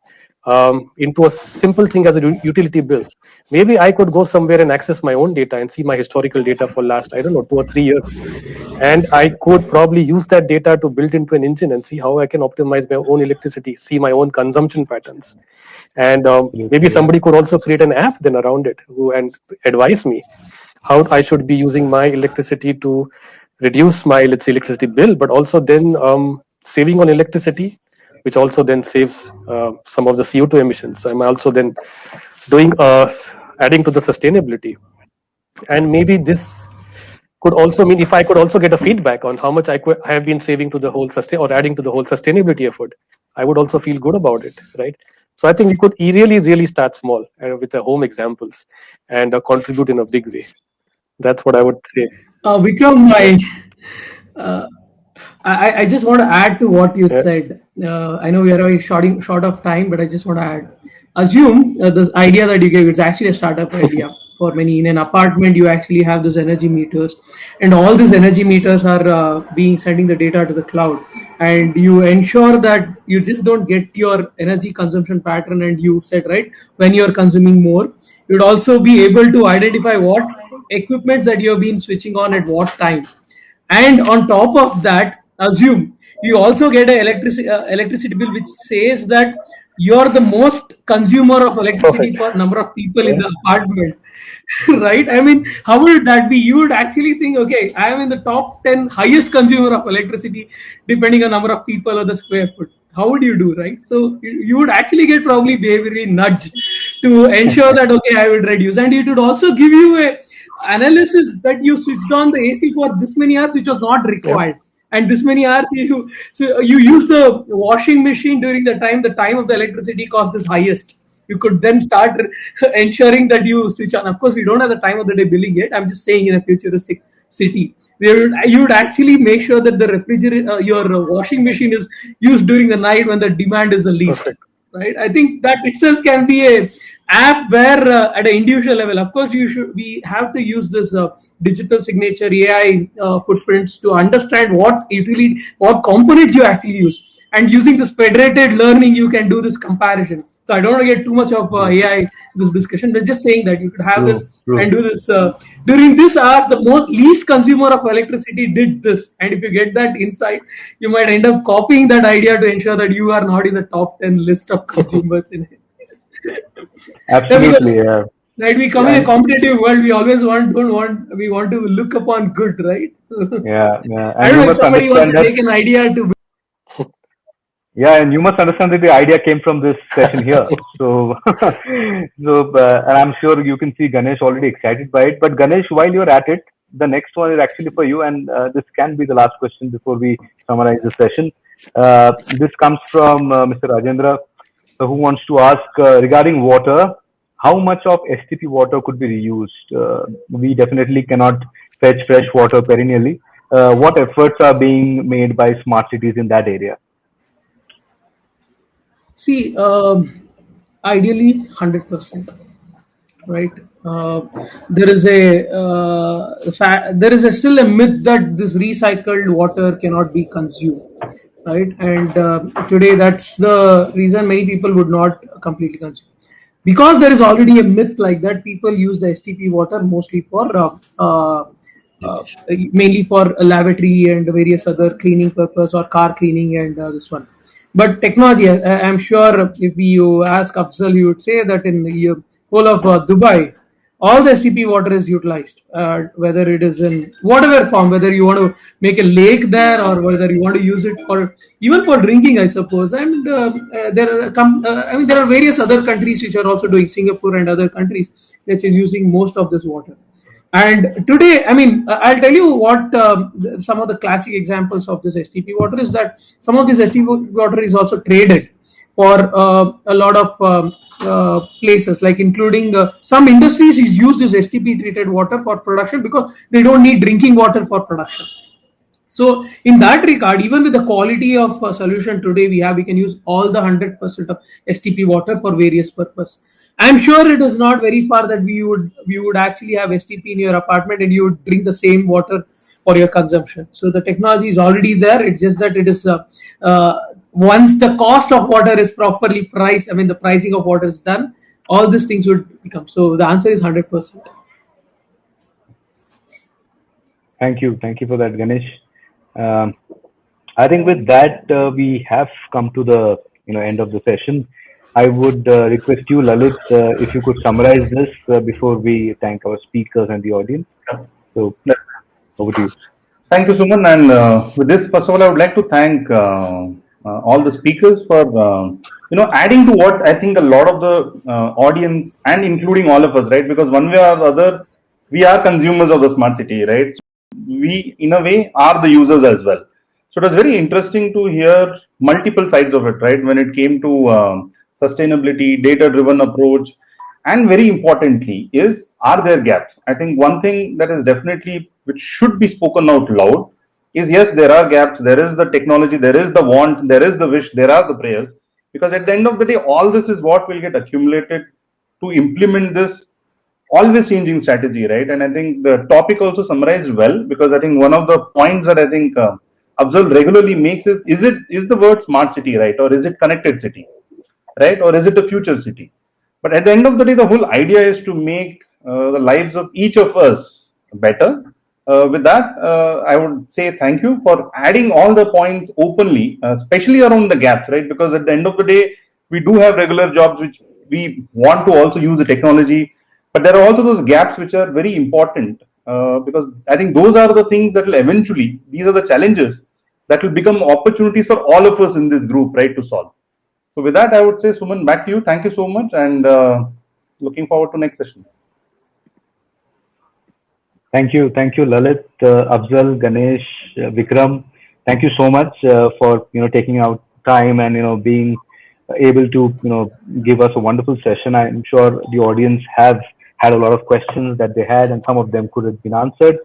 Speaker 15: into a simple thing as a utility bill. Maybe I could go somewhere and access my own data and see my historical data for last, I don't know, 2 or 3 years. And I could probably use that data to build into an engine and see how I can optimize my own electricity, see my own consumption patterns. And maybe somebody could also create an app then around it and advise me how I should be using my electricity to reduce my, let's say, electricity bill, but also then saving on electricity, which also then saves some of the CO2 emissions. So I'm also then doing adding to the sustainability. And maybe this could also mean if I could also get a feedback on how much I have been saving to the whole or adding to the whole sustainability effort, I would also feel good about it, right? So I think we could really start small with the home examples and contribute in a big way. That's what I would say.
Speaker 14: Vikram, I just want to add to what you said. I know we are already short of time, but I just want to add. Assume this idea that you gave, it's actually a startup idea for many. In an apartment, you actually have those energy meters, and all these energy meters are sending the data to the cloud, and you ensure that you just don't get your energy consumption pattern. And you said, right, when you're consuming more, you'd also be able to identify what equipments that you have been switching on at what time. And on top of that, assume you also get an electricity bill which says that you're the most consumer of electricity per number of people in the apartment. Right? I mean, how would that be? You would actually think, okay, I am in the top 10 highest consumer of electricity depending on number of people or the square foot. How would you do, right? So you would actually get probably behaviorally nudged to ensure that, okay, I would reduce. And it would also give you a analysis that you switched on the AC for this many hours, which was not required. And this many hours you use the washing machine during the time of the electricity cost is highest. You could then start ensuring that you switch on. Of course, we don't have the time of the day billing yet. I'm just saying, in a futuristic city, you would actually make sure that the refrigerator, your washing machine is used during the night when the demand is the least. Perfect. Right? I think that itself can be a app where at an individual level, of course, we have to use this digital signature AI footprints to understand what components you actually use. And using this federated learning, you can do this comparison. So I don't want to get too much of AI in this discussion, but just saying that you could have this and do this during this hours. The most least consumer of electricity did this, and if you get that insight, you might end up copying that idea to ensure that you are not in the top 10 list of consumers in it.
Speaker 1: Absolutely,
Speaker 14: Because
Speaker 1: yeah.
Speaker 14: right, we come in a competitive world. We always we want to look upon good, right? So,
Speaker 1: Yeah, yeah.
Speaker 14: I
Speaker 1: And
Speaker 14: don't
Speaker 1: you
Speaker 14: know if
Speaker 1: must
Speaker 14: somebody wants
Speaker 1: understand
Speaker 14: to
Speaker 1: that.
Speaker 14: take an idea to.
Speaker 1: Yeah, and you must understand that the idea came from this session here. So, and I'm sure you can see Ganesh already excited by it. But Ganesh, while you're at it, the next one is actually for you, and this can be the last question before we summarize the session. This comes from Mr. Rajendra, who wants to ask regarding water. How much of STP water could be reused? We definitely cannot fetch fresh water perennially. What efforts are being made by smart cities in that area?
Speaker 14: See, ideally 100%, right? Uh, there is still a myth that this recycled water cannot be consumed, right? And today that's the reason many people would not completely consume, because there is already a myth like that. People use the STP water mostly for mainly for lavatory and various other cleaning purpose, or car cleaning, and this one. But technology, I'm sure if you ask Afzal, you would say that in the whole of Dubai, all the STP water is utilized, whether it is in whatever form, whether you want to make a lake there, or whether you want to use it for even for drinking, I suppose. And I mean, there are various other countries which are also doing, Singapore and other countries, which is using most of this water. And today, I mean, I'll tell you what some of the classic examples of this STP water is, that some of this STP water is also traded for a lot of places, like including some industries is use this STP treated water for production, because they don't need drinking water for production. So in that regard, even with the quality of solution today we have, we can use all the 100% of STP water for various purpose. I'm sure it is not very far that we would actually have STP in your apartment and you would drink the same water for your consumption. So the technology is already there. It's just that it is once the cost of water is properly priced, I mean the pricing of water is done, all these things would become. So the answer is 100%.
Speaker 1: Thank you for that, Ganesh. Um, I think with that we have come to the end of the session. I would request you, Lalit, if you could summarize this before we thank our speakers and the audience. So over to you.
Speaker 2: Thank you, Suman. And with this, first of all, I would like to thank all the speakers for adding to what I think a lot of the audience, and including all of us, right? Because one way or the other, we are consumers of the smart city, right? We, in a way, are the users as well. So it was very interesting to hear multiple sides of it, right? When it came to sustainability, data-driven approach, and very importantly, is are there gaps? I think one thing that is definitely which should be spoken out loud is, yes, there are gaps. There is the technology, there is the want, there is the wish, there are the prayers. Because at the end of the day, all this is what will get accumulated to implement this always changing strategy, right? And I think the topic also summarized well, because I think one of the points that I think Abzal regularly makes is the word smart city, right? Or is it connected city, right? Or is it a future city? But at the end of the day, the whole idea is to make the lives of each of us better. With that, I would say thank you for adding all the points openly, especially around the gaps, right? Because at the end of the day, we do have regular jobs which we want to also use the technology, but there are also those gaps which are very important, because I think those are the things that will eventually, these are the challenges that will become opportunities for all of us in this group, right, to solve. So with that, I would say, Suman, back to you. Thank you so much, and looking forward to next session.
Speaker 1: Thank you, Lalit, Afzal, Ganesh, Vikram. Thank you so much for taking out time and being able to give us a wonderful session. I'm sure the audience have had a lot of questions that they had, and some of them could have been answered.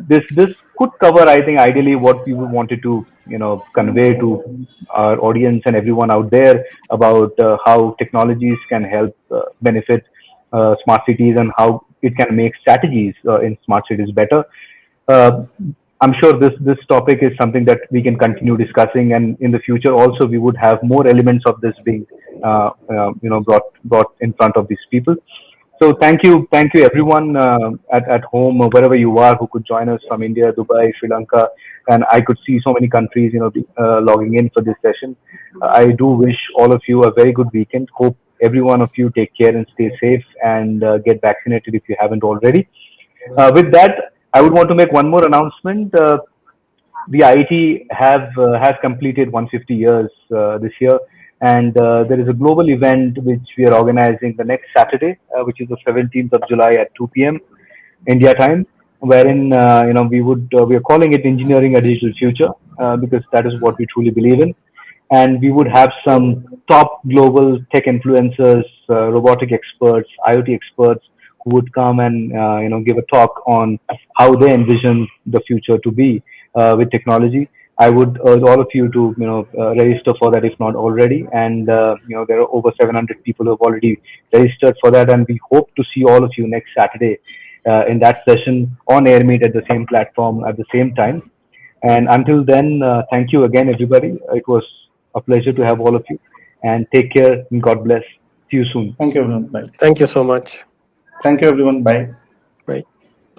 Speaker 1: This could cover, I think, ideally what we wanted to convey to our audience and everyone out there about how technologies can help benefit smart cities, and how it can make strategies in smart cities better. Uh, I'm sure this topic is something that we can continue discussing, and in the future also we would have more elements of this being brought in front of these people. So thank you everyone at home or wherever you are who could join us from India, Dubai, Sri Lanka, and I could see so many countries logging in for this session. I do wish all of you a very good weekend. Hope every one of you take care and stay safe and get vaccinated if you haven't already. With that, I would want to make one more announcement. The IIT has completed 150 years this year, and there is a global event which we are organizing the next Saturday, which is the 17th of July at 2 p.m. India time, wherein we are calling it Engineering a Digital Future because that is what we truly believe in, and we would have some top global tech influencers, robotic experts, IoT experts who would come and give a talk on how they envision the future to be with technology. I would urge all of you to register for that if not already, and there are over 700 people who have already registered for that, and we hope to see all of you next Saturday in that session on AirMeet at the same platform at the same time. And until then, thank you again, everybody. It was a pleasure to have all of you. And take care and God bless. See you soon.
Speaker 2: Thank you, everyone. Bye.
Speaker 15: Thank you so much.
Speaker 2: Thank you, everyone. Bye.
Speaker 15: Bye.